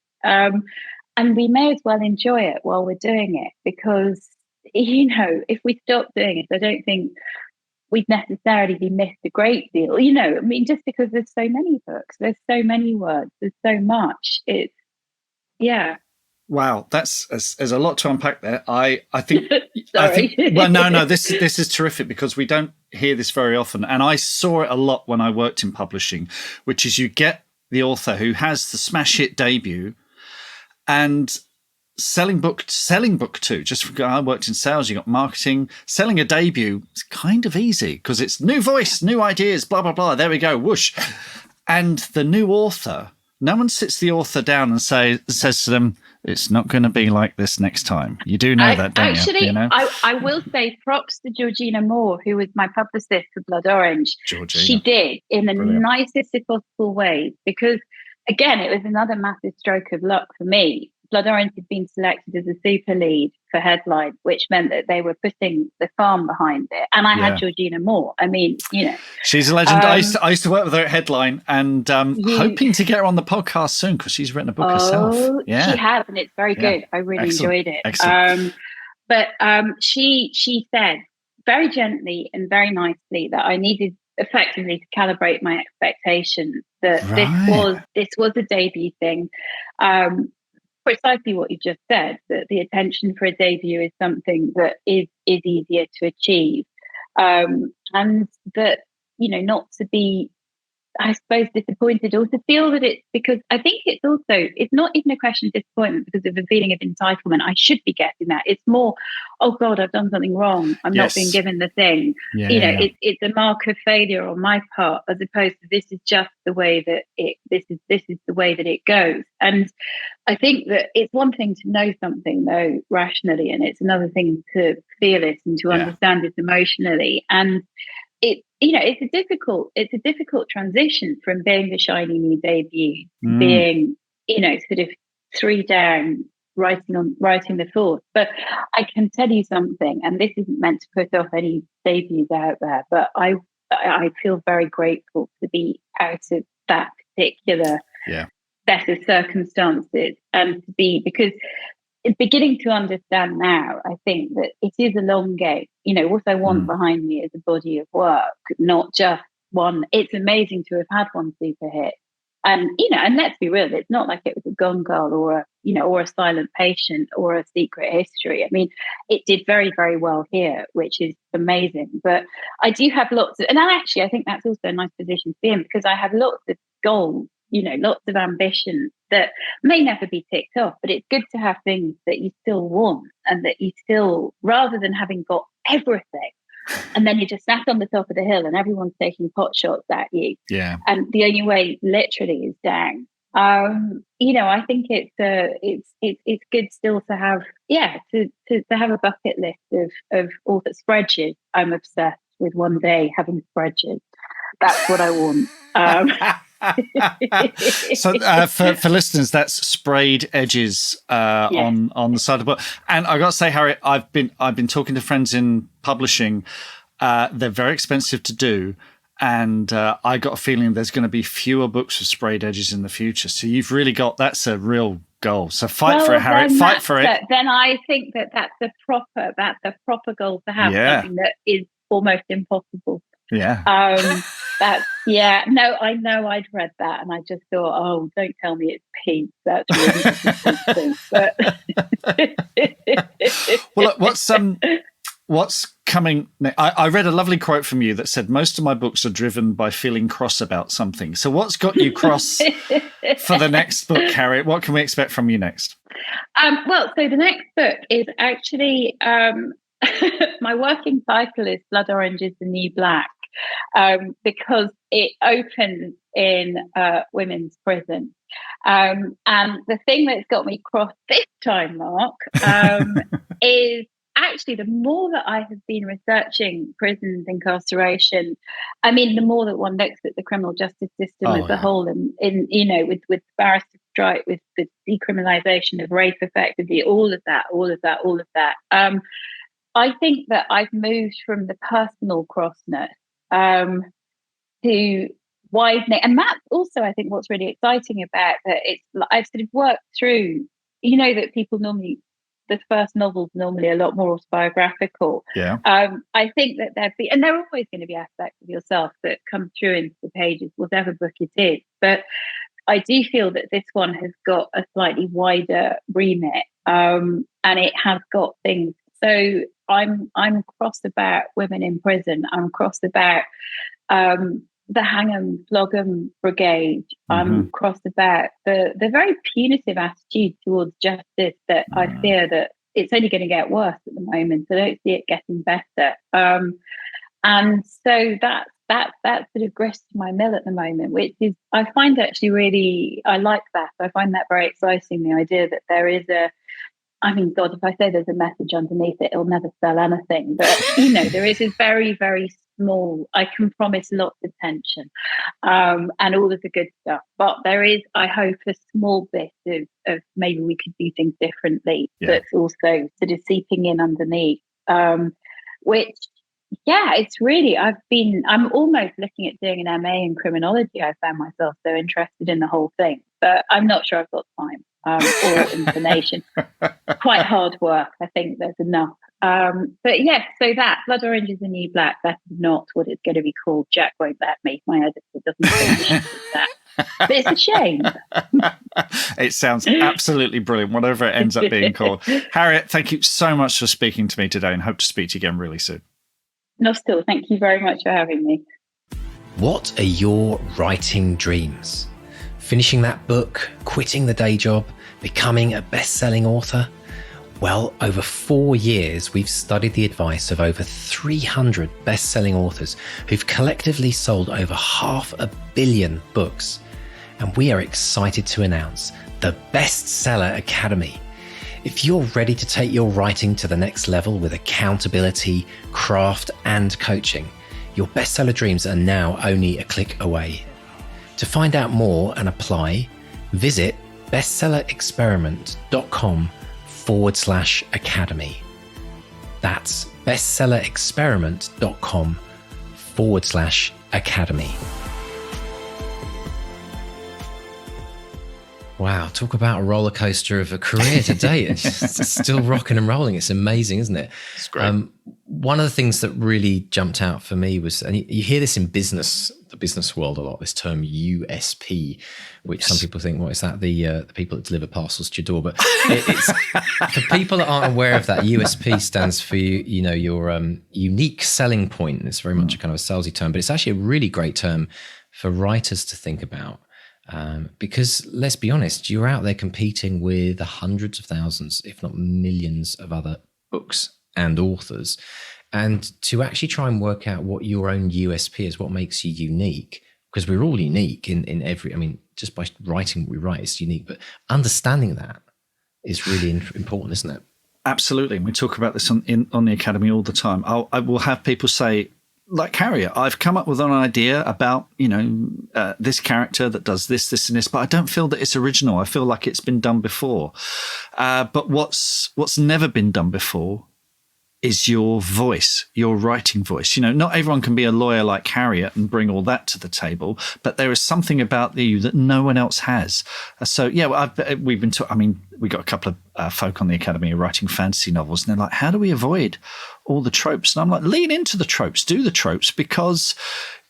And we may as well enjoy it while we're doing it, because, if we stop doing it, I don't think we'd necessarily be missed a great deal. Just because there's so many books, there's so many words, there's so much. Yeah. Wow, there's a lot to unpack there. I think. Sorry. Well, no. This is terrific, because we don't hear this very often, and I saw it a lot when I worked in publishing, which is you get the author who has the smash hit debut. And selling book two, I worked in sales, you got marketing. Selling a debut is kind of easy because it's new voice, new ideas, blah, blah, blah. There we go, whoosh. And the new author, no one sits the author down and says to them, it's not going to be like this next time. You do know that, don't you? I will say props to Georgina Moore, who was my publicist for Blood Orange. Georgina. She did in the Brilliant. nicest possible way, because again, it was another massive stroke of luck for me Blood Orange had been selected as a super lead for headline, which meant that they were putting the farm behind it. And I had Georgina Moore. I mean, she's a legend. I used to work with her at Headline, and hoping to get her on the podcast soon because she's written a book herself. Yeah, she has, and it's very good. I really enjoyed it. Excellent. But she said very gently and very nicely that I needed effectively to calibrate my expectations, that this was a debut thing. Precisely what you just said, that the attention for a debut is something that is easier to achieve, and that not to be, I suppose, disappointed, or to feel that it's because I think it's not even a question of disappointment because of a feeling of entitlement. I should be getting that. It's more, oh God, I've done something wrong. I'm not being given the thing. It's a mark of failure on my part, as opposed to this is just the way that this is the way that it goes. And I think that it's one thing to know something though rationally, and it's another thing to feel it and to understand it emotionally. And it's a difficult transition from being the shiny new debut to being, sort of 3 down, writing the 4th. But I can tell you something, and this isn't meant to put off any debuts out there, but I feel very grateful to be out of that particular set of circumstances, and to be, because it's beginning to understand now, I think, that it is a long game. What I want behind me is a body of work, not just one. It's amazing to have had one super hit. And, and let's be real, it's not like it was a Gone Girl or a Silent Patient or a Secret History. I mean, it did very, very well here, which is amazing. But I do have lots of, and actually, I think that's also a nice position to be in, because I have lots of goals, lots of ambitions that may never be ticked off, but it's good to have things that you still want, and that you still, rather than having got everything and then you just sat on the top of the hill and everyone's taking pot shots at you. Yeah. And the only way literally is down. I think it's good still to have, to have a bucket list of all the spreadsheets. I'm obsessed with one day having spreadsheets. That's what I want. So for listeners, that's sprayed edges on the side of the book. And I got to say, Harriet, I've been talking to friends in publishing. They're very expensive to do, and I got a feeling there's going to be fewer books with sprayed edges in the future. So you've really that's a real goal. So fight for it, Harriet. Fight for it. Then I think that's a proper goal to have. Something that is almost impossible. Yeah. No, I know I'd read that, and I just thought, oh, don't tell me it's pink. That's really disappointing. Well, look, what's coming next? I read a lovely quote from you that said, most of my books are driven by feeling cross about something. So what's got you cross for the next book, Harriet? What can we expect from you next? So the next book is actually my working title is Blood Orange is the New Black. Because it opens in women's prison. And the thing that's got me cross this time, Mark, is actually the more that I have been researching prisons, incarceration, I mean, the more that one looks at the criminal justice system as a whole, and with barrister strike, with the decriminalisation of rape, effectively, all of that. I think that I've moved from the personal crossness to widening, and that's also, I think, what's really exciting about that. I've sort of worked through, that people normally, the first novel's normally a lot more autobiographical. Yeah. I think that and there are always going to be aspects of yourself that come through into the pages, whatever book it is. But I do feel that this one has got a slightly wider remit, and it has got things. So I'm cross about women in prison. I'm cross about the hang 'em, flog 'em brigade. I'm cross about the very punitive attitude towards justice that I fear that it's only going to get worse at the moment. I don't see it getting better. And so that sort of grist my mill at the moment, which is, I find actually really, I like that. I find that very exciting, the idea that there is God, if I say there's a message underneath it, it'll never sell anything. But, there is a very, very small. I can promise lots of tension, and all of the good stuff. But there is, I hope, a small bit of maybe we could do things differently. That's also sort of seeping in underneath, which. Yeah, it's really, I'm almost looking at doing an MA in criminology. I found myself so interested in the whole thing, but I'm not sure I've got time or inclination. Quite hard work. I think there's enough. But yes, so that Blood Orange is the New Black, that is not what it's going to be called. Jack won't let me. My editor doesn't think that. But it's a shame. It sounds absolutely brilliant, whatever it ends up being called. Harriet, thank you so much for speaking to me today and hope to speak to you again really soon. No, still, thank you very much for having me. What are your writing dreams? Finishing that book, quitting the day job, becoming a best-selling author? Well, over 4 years, we've studied the advice of over 300 best-selling authors who've collectively sold over 500 million books. And we are excited to announce the Bestseller Academy. If you're ready to take your writing to the next level with accountability, craft, and coaching, your bestseller dreams are now only a click away. To find out more and apply, visit bestsellerexperiment.com/academy. That's bestsellerexperiment.com/academy. Wow, talk about a roller coaster of a career today. It's still rocking and rolling. It's amazing, isn't it? It's great. One of the things that really jumped out for me was, and you hear this in business, the business world a lot, this term USP, which some people think, what is that? The people that deliver parcels to your door. But it's for people that aren't aware of that, USP stands for your unique selling point. It's very much a kind of a salesy term, but it's actually a really great term for writers to think about. Because let's be honest, you're out there competing with hundreds of thousands, if not millions of other books and authors. And to actually try and work out what your own USP is, what makes you unique, because we're all unique in every, just by writing what we write, it's unique, but understanding that is really important, isn't it? Absolutely. And we talk about this on the Academy all the time. I will have people say, like Harriet, I've come up with an idea about, this character that does this, this, and this, but I don't feel that it's original. I feel like it's been done before. But what's never been done before is your voice, your writing voice. Not everyone can be a lawyer like Harriet and bring all that to the table, but there is something about you that no one else has. So yeah, we got a couple of folk on the Academy who are writing fantasy novels, and they're like, how do we avoid all the tropes? And I'm like, lean into the tropes, do the tropes, because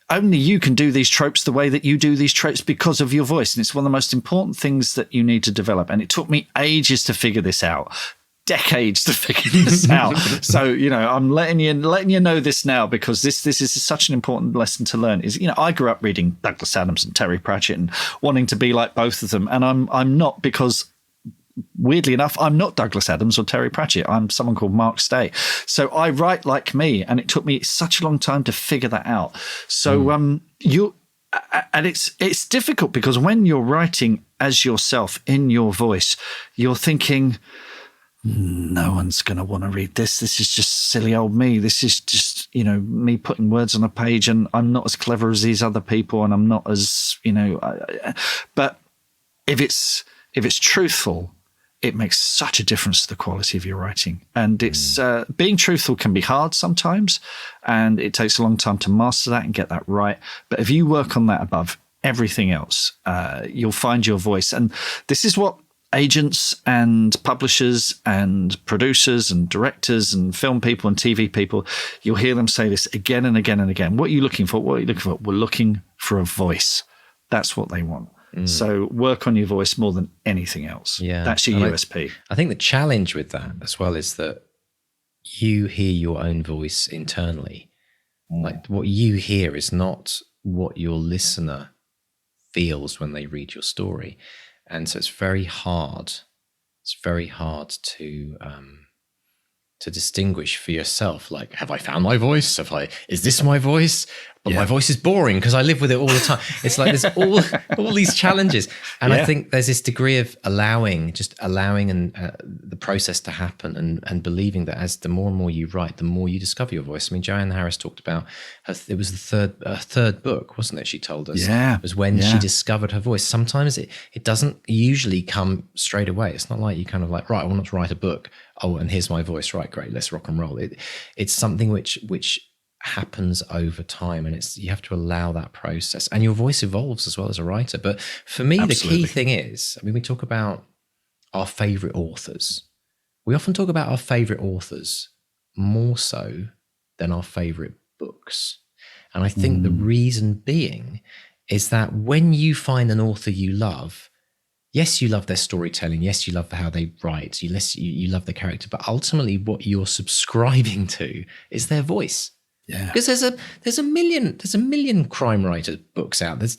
only you can do these tropes the way that you do these tropes because of your voice. And it's one of the most important things that you need to develop. And it took me ages to figure this out. Decades to figure this out. So, I'm letting you know this now, because this is such an important lesson to learn. Is, I grew up reading Douglas Adams and Terry Pratchett and wanting to be like both of them. And I'm not, because weirdly enough, I'm not Douglas Adams or Terry Pratchett. I'm someone called Mark Stay. So I write like me, and it took me such a long time to figure that out. So and it's difficult, because when you're writing as yourself in your voice, you're thinking, no one's going to want to read this. This is just silly old me. This is just, me putting words on a page, and I'm not as clever as these other people, and I'm not as, but if it's truthful, it makes such a difference to the quality of your writing. And it's being truthful can be hard sometimes, and it takes a long time to master that and get that right. But if you work on that above everything else, you'll find your voice. And this is what agents and publishers and producers and directors and film people and TV people, you'll hear them say this again and again and again. What are you looking for? What are you looking for? We're looking for a voice. That's what they want. So work on your voice more than anything else. Yeah, that's your USP. I think the challenge with that as well is that you hear your own voice internally. Like, what you hear is not what your listener feels when they read your story. And so it's very hard. It's very hard to distinguish for yourself. Like, have I found my voice? Is this my voice? but my voice is boring because I live with it all the time. It's like there's all these challenges. And I think there's this degree of allowing and the process to happen and believing that as the more and more you write, the more you discover your voice. I mean, Joanne Harris talked about it was the third book, wasn't it? She told us. Yeah. It was when she discovered her voice. Sometimes it doesn't usually come straight away. It's not like you kind of like, right, I want to write a book. Oh, and here's my voice. Right, great, let's rock and roll. It's something which happens over time, and you have to allow that process, and your voice evolves as well as a writer. But for me, the key thing is, I mean, we talk about our favorite authors. We often talk about our favorite authors more so than our favorite books. And I think the reason being is that when you find an author you love, yes, you love their storytelling. Yes, you love how they write. You love the character, but ultimately what you're subscribing to is their voice. Yeah, because there's a million crime writer books out. There's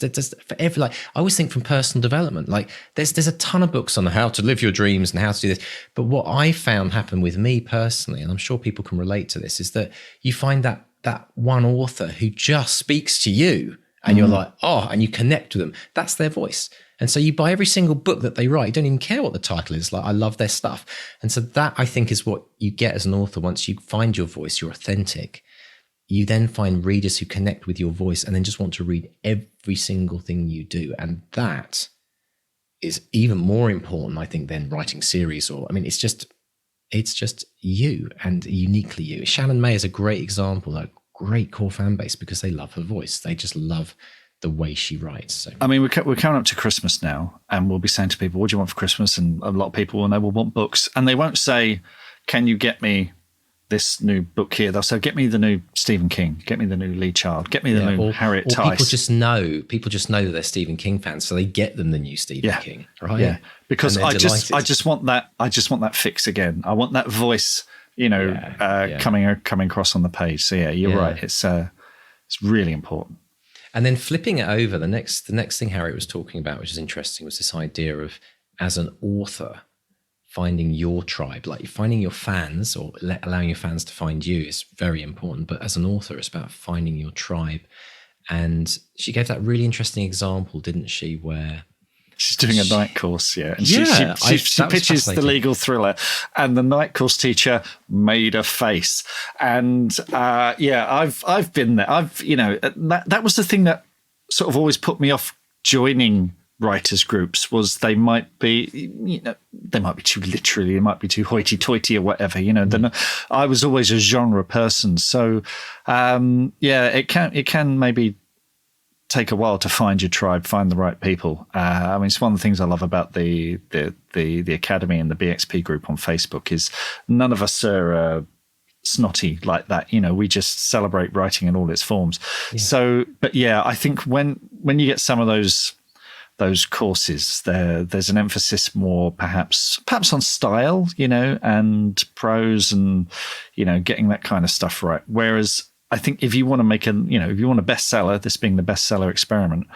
for every, like, I always think from personal development, like there's a ton of books on how to live your dreams and how to do this. But what I found happen with me personally, and I'm sure people can relate to this, is that you find that one author who just speaks to you, and you're like, oh, and you connect with them. That's their voice. And so you buy every single book that they write. You don't even care what the title is. Like, I love their stuff. And so that, I think, is what you get as an author. Once you find your voice, you're authentic. You then find readers who connect with your voice and then just want to read every single thing you do. And that is even more important, I think, than writing series it's just you and uniquely you. Shannon May is a great example, a great core fan base because they love her voice. They just love the way she writes. So. I mean, we're coming up to Christmas now, and we'll be saying to people, what do you want for Christmas? And a lot of people will know, will want books. And they won't say, can you get me this new book here? They'll say, get me the new Stephen King, get me the new Lee Child, get me the new Harriet Tyce. People just know that they're Stephen King fans, so they get them the new Stephen King, right? Yeah, because I just want that fix again. I want that voice, coming across on the page. So you're right. It's really important. And then flipping it over, the next thing Harriet was talking about, which is interesting, was this idea of, as an author, finding your tribe, like finding your fans or allowing your fans to find you is very important. But as an author, it's about finding your tribe. And she gave that really interesting example, didn't she, where she's doing a night course, and she pitches the legal thriller, and the night course teacher made a face, and I've been there. That was the thing that sort of always put me off joining writers groups, was they might be too literary, they might be too hoity-toity or whatever. I was always a genre person, so it can maybe take a while to find your tribe, find the right people. It's one of the things I love about the Academy and the BXP group on Facebook is none of us are snotty like that. We just celebrate writing in all its forms. Yeah. So, but I think when you get some of those courses, there's an emphasis more perhaps on style, and prose and, getting that kind of stuff right. Whereas I think if you want to make if you want a bestseller, this being the bestseller experiment,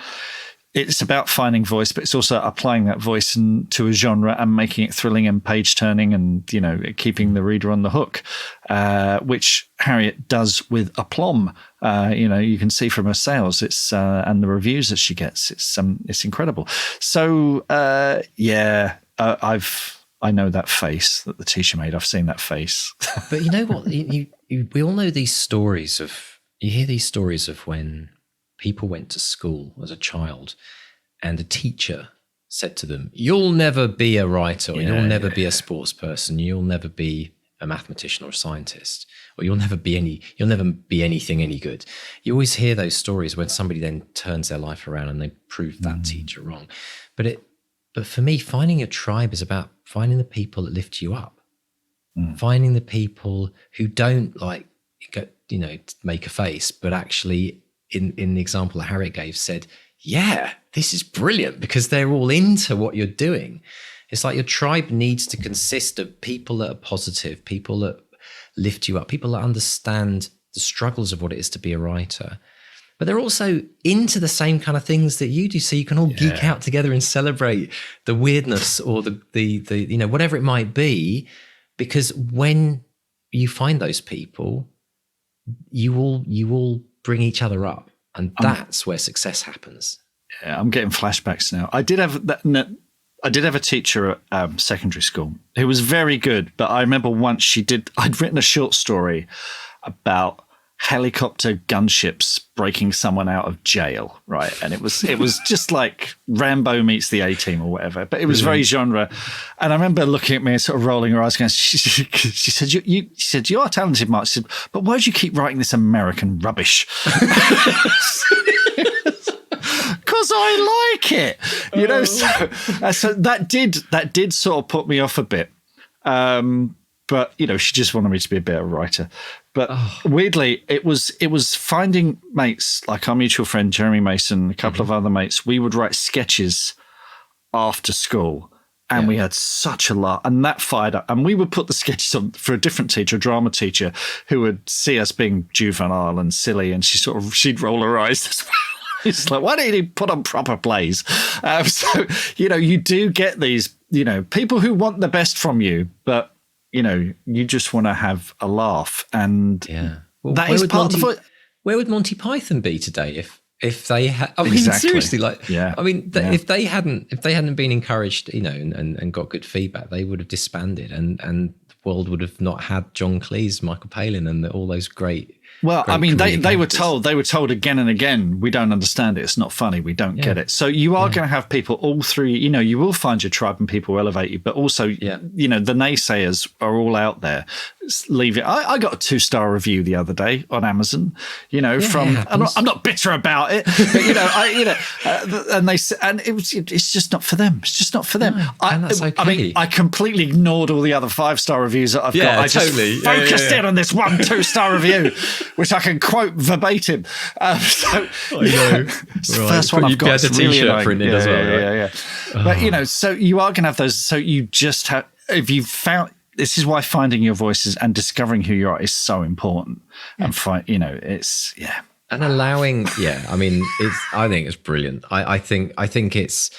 it's about finding voice, but it's also applying that voice to a genre and making it thrilling and page turning and, keeping the reader on the hook, which Harriet does with aplomb. You can see from her sales, and the reviews that she gets, it's incredible. So, I know that face that the teacher made. I've seen that face. But you know what? We all know these stories you hear these stories of when people went to school as a child and a teacher said to them, you'll never be a writer, or you'll never be a sports person, you'll never be a mathematician or a scientist, or you'll never be anything any good. You always hear those stories when somebody then turns their life around and they prove that teacher wrong. But for me, finding a tribe is about finding the people that lift you up, finding the people who don't make a face, but actually in the example that Harriet gave said, this is brilliant, because they're all into what you're doing. It's like your tribe needs to consist of people that are positive, people that lift you up, people that understand the struggles of what it is to be a writer. But they're also into the same kind of things that you do, so you can all geek out together and celebrate the weirdness or the whatever it might be. Because when you find those people, you all bring each other up. And that's where success happens. Yeah, I'm getting flashbacks now. I did have a teacher at secondary school who was very good, but I remember once I'd written a short story about helicopter gunships breaking someone out of jail, right? And it was just like Rambo meets the A-Team or whatever, but it was very genre. And I remember looking at me and sort of rolling her eyes going, she said, you are talented, Mark. She said, but why do you keep writing this American rubbish? Because I like it, you know. So that did sort of put me off a bit. But you know, she just wanted me to be a better writer. But weirdly, it was finding mates like our mutual friend Jeremy Mason, a couple of other mates. We would write sketches after school, and we had such a lot, and that fired up. And we would put the sketches on for a different teacher, a drama teacher, who would see us being juvenile and silly, and she'd roll her eyes as well. It's like, why don't you put on proper plays? So, you know, you do get these, you know, people who want the best from you, but, you know, you just want to have a laugh. And well, that is part of the... Where would Monty Python be today if they had... I mean, seriously, like, I mean, if they hadn't been encouraged, you know, and got good feedback, they would have disbanded, and the world would have not had John Cleese, Michael Palin, and all those great... Well, I mean, they were told again and again, we don't understand it. It's not funny. We don't get it. So you are going to have people all through, you know, you will find your tribe and people will elevate you, but also, you know, the naysayers are all out there. Leave it. I got a 2-star review the other day on Amazon, you know, from, I'm not bitter about it, but you know, and it's just not for them. It's just not for them. And that's okay. I mean, I completely ignored all the other 5-star reviews that I've got. I just focused in on this one 2-star review, which I can quote verbatim. It's the first one I've got. It's a T-shirt printed as well. Yeah. But you know, so you are going to have those. So you just have, if you've found, this is why finding your voices and discovering who you are is so important. And you know, it's and allowing. I mean, I think it's brilliant. I think it's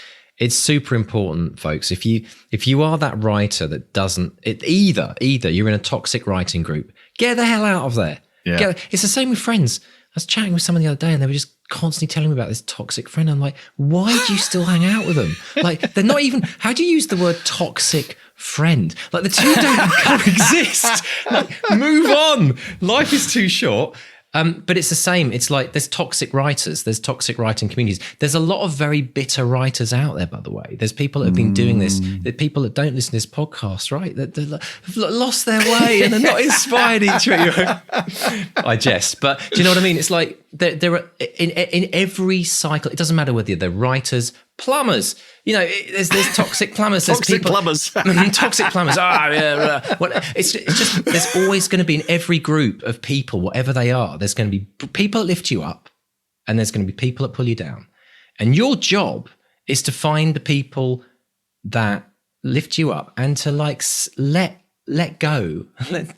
super important, folks. If you are that writer that doesn't, either you're in a toxic writing group, get the hell out of there. Yeah. It's the same with friends. I was chatting with someone the other day and they were just constantly telling me about this toxic friend. I'm like, why do you still hang out with them? Like, they're not even, how do you use the word toxic friend? Like, the two don't coexist. Like, move on. Life is too short. But it's the same. It's like there's toxic writers, there's toxic writing communities. There's a lot of very bitter writers out there, by the way. There's people that have been doing this. There's people that don't listen to this podcast, right? That have lost their way and they're not inspired each other. I jest, but do you know what I mean? It's like there are in every cycle. It doesn't matter whether they're writers, plumbers. You know, there's toxic plumbers. There's toxic plumbers. Toxic plumbers. Well, it's just there's always going to be in every group of people, whatever they are, there's going to be people that lift you up and there's going to be people that pull you down. And your job is to find the people that lift you up and to like let go,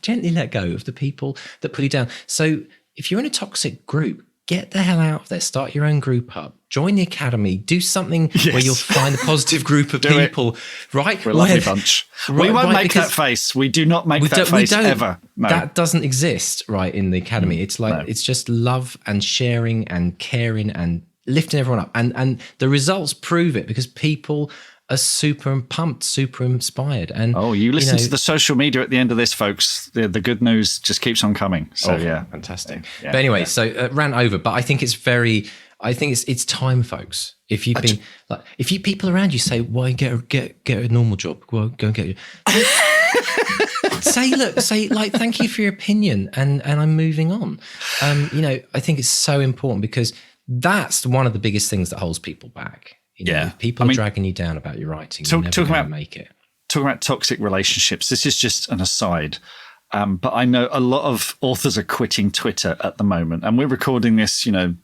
gently let go of the people that pull you down. So if you're in a toxic group, get the hell out of there. Start your own group up. Join the academy. Do something where you'll find a positive group of people. Right? We're a lovely bunch. We won't make that face. We do not make that face ever. No. That doesn't exist, right, in the academy. It's like it's just love and sharing and caring and lifting everyone up. And the results prove it because people are super pumped, super inspired. And you listen to the social media at the end of this, folks. The good news just keeps on coming. So fantastic. But anyway, so ran over. But I think it's time, folks. If you've been like, if you people around you say, "Why get a normal job? Well, go and get you." say like, thank you for your opinion, and I'm moving on. You know, I think it's so important because that's one of the biggest things that holds people back. You know, if people are dragging you down about your writing, you're never going to make it. Talking about toxic relationships, this is just an aside. But I know a lot of authors are quitting Twitter at the moment, and we're recording this. You know,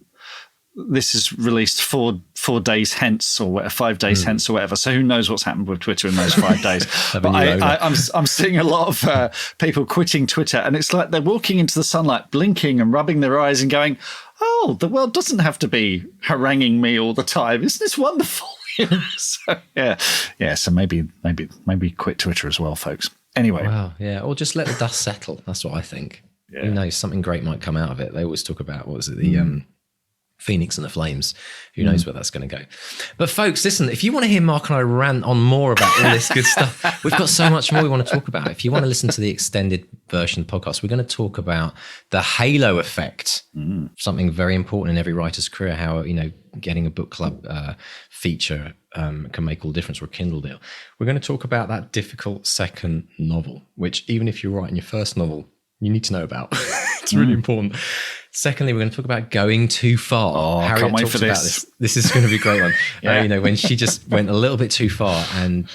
this is released 4 days hence, or 5 days hence, or whatever. So who knows what's happened with Twitter in those 5 days? But I'm seeing a lot of people quitting Twitter, and it's like they're walking into the sunlight, blinking and rubbing their eyes, and going, "Oh, the world doesn't have to be haranguing me all the time. Isn't this wonderful?" So So maybe quit Twitter as well, folks. Anyway, wow, or just let the dust settle. That's what I think. Who knows? Something great might come out of it. They always talk about what was it Phoenix and the Flames. Who knows where that's going to go? But folks, listen, if you want to hear Mark and I rant on more about all this good stuff, we've got so much more we want to talk about. If you want to listen to the extended version of the podcast, we're going to talk about the halo effect, something very important in every writer's career, how, getting a book club feature can make all the difference, or a Kindle deal. We're going to talk about that difficult second novel, which even if you're writing your first novel, you need to know about. It's really important. Secondly, we're going to talk about going too far. Oh, Harriet can't wait talks for about this. This is going to be a great one. Yeah. When she just went a little bit too far, and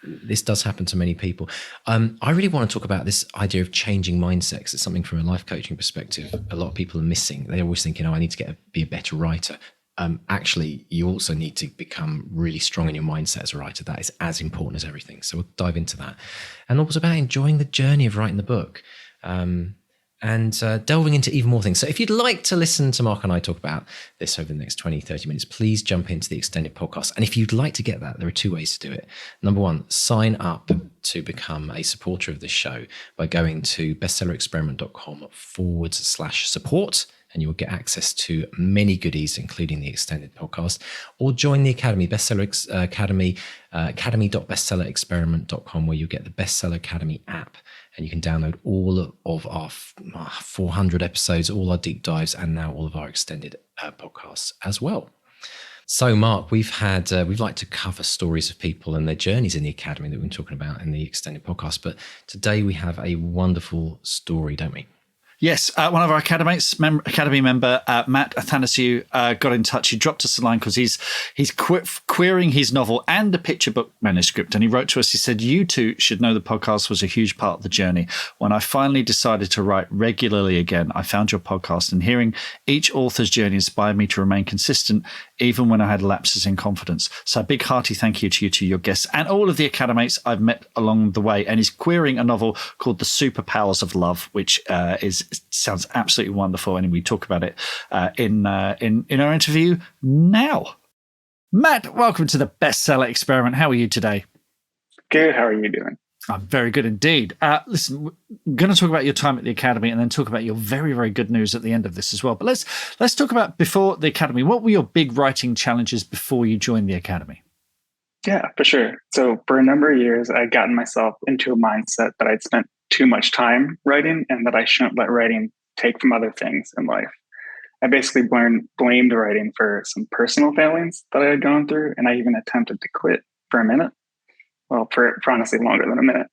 this does happen to many people. I really want to talk about this idea of changing mindsets. It's something from a life coaching perspective a lot of people are missing. They're always thinking, I need to be a better writer. Actually, you also need to become really strong in your mindset as a writer. That is as important as everything. So we'll dive into that. And also about enjoying the journey of writing the book. And delving into even more things. So if you'd like to listen to Mark and I talk about this over the next 20, 30 minutes, please jump into the extended podcast. And if you'd like to get that, there are two ways to do it. Number one, sign up to become a supporter of this show by going to bestsellerexperiment.com/support. And you will get access to many goodies, including the extended podcast, or join the Academy, Bestseller Academy, academy.bestsellerexperiment.com, where you get the Bestseller Academy app. And you can download all of our 400 episodes, all our deep dives, and now all of our extended podcasts as well. So, Mark, we'd like to cover stories of people and their journeys in the Academy that we've been talking about in the extended podcast. But today we have a wonderful story, don't we? Yes, one of our Academy member, Matt Athanasiou, got in touch. He dropped us a line because he's querying his novel and a picture book manuscript. And he wrote to us, he said, "You two should know the podcast was a huge part of the journey. When I finally decided to write regularly again, I found your podcast, and hearing each author's journey inspired me to remain consistent, even when I had lapses in confidence. So a big hearty thank you to you, to your guests, and all of the Academates I've met along the way." And he's querying a novel called The Superpowers of Love, which sounds absolutely wonderful. And we talk about it in our interview now. Matt, welcome to the Bestseller Experiment. How are you today? Good. How are you doing? I'm very good indeed. Listen, we're going to talk about your time at the Academy and then talk about your very, very good news at the end of this as well. But let's talk about before the Academy. What were your big writing challenges before you joined the Academy? Yeah, for sure. So for a number of years, I'd gotten myself into a mindset that I'd spent too much time writing and that I shouldn't let writing take from other things in life. I basically blamed writing for some personal failings that I had gone through, and I even attempted to quit for a minute. Well, for honestly longer than a minute.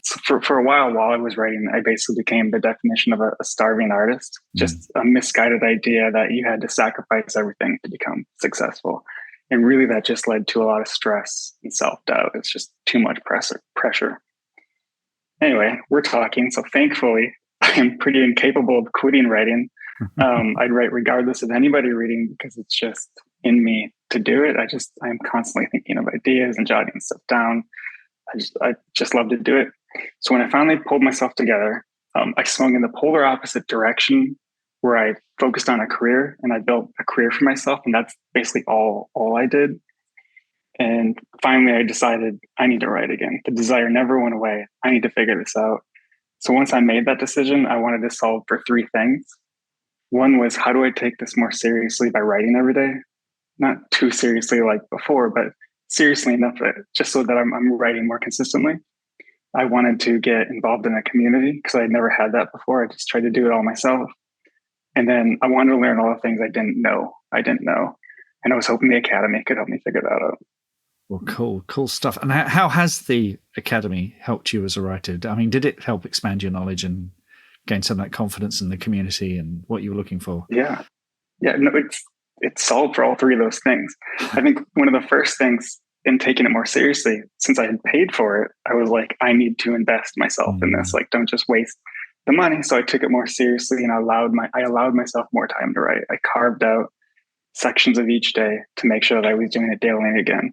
So for a while I was writing, I basically became the definition of a starving artist, just a misguided idea that you had to sacrifice everything to become successful. And really that just led to a lot of stress and self-doubt. It's just too much pressure. Anyway, we're talking. So thankfully, I'm pretty incapable of quitting writing. I'd write regardless of anybody reading because it's just in me to do it. I'm constantly thinking of ideas and jotting stuff down. I just love to do it. So when I finally pulled myself together, I swung in the polar opposite direction where I focused on a career and I built a career for myself. And that's basically all I did. And finally, I decided I need to write again. The desire never went away. I need to figure this out. So once I made that decision, I wanted to solve for three things. One was, how do I take this more seriously by writing every day? Not too seriously like before, but seriously enough just so that I'm writing more consistently. I wanted to get involved in a community because I had never had that before. I just tried to do it all myself. And then I wanted to learn all the things I didn't know. And I was hoping the Academy could help me figure that out. Well, cool stuff. And how has the Academy helped you as a writer? I mean, did it help expand your knowledge and gain some of that confidence in the community and what you were looking for? Yeah. No, it's solved for all three of those things. I think one of the first things in taking it more seriously, since I had paid for it, I was like, I need to invest myself in this. Like, don't just waste the money. So I took it more seriously and I allowed myself more time to write. I carved out sections of each day to make sure that I was doing it daily and again.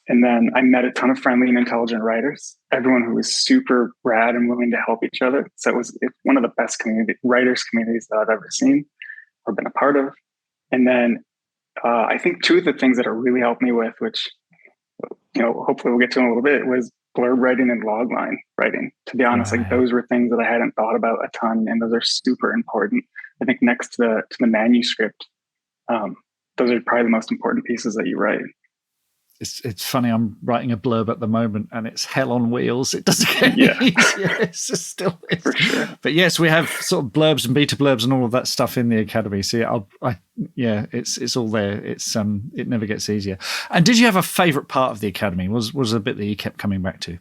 And then I met a ton of friendly and intelligent writers, everyone who was super rad and willing to help each other. So it's one of the best writers communities that I've ever seen or been a part of. And then I think two of the things that it really helped me with, which, hopefully we'll get to in a little bit, was blurb writing and logline writing. To be honest, like those were things that I hadn't thought about a ton, and those are super important. I think next to the manuscript, those are probably the most important pieces that you write. It's funny. I'm writing a blurb at the moment, and it's hell on wheels. It doesn't get any easier. It's just still is. For sure. But yes, we have sort of blurbs and beta blurbs and all of that stuff in the academy. So it's all there. It's it never gets easier. And did you have a favourite part of the academy? Was a bit that you kept coming back to?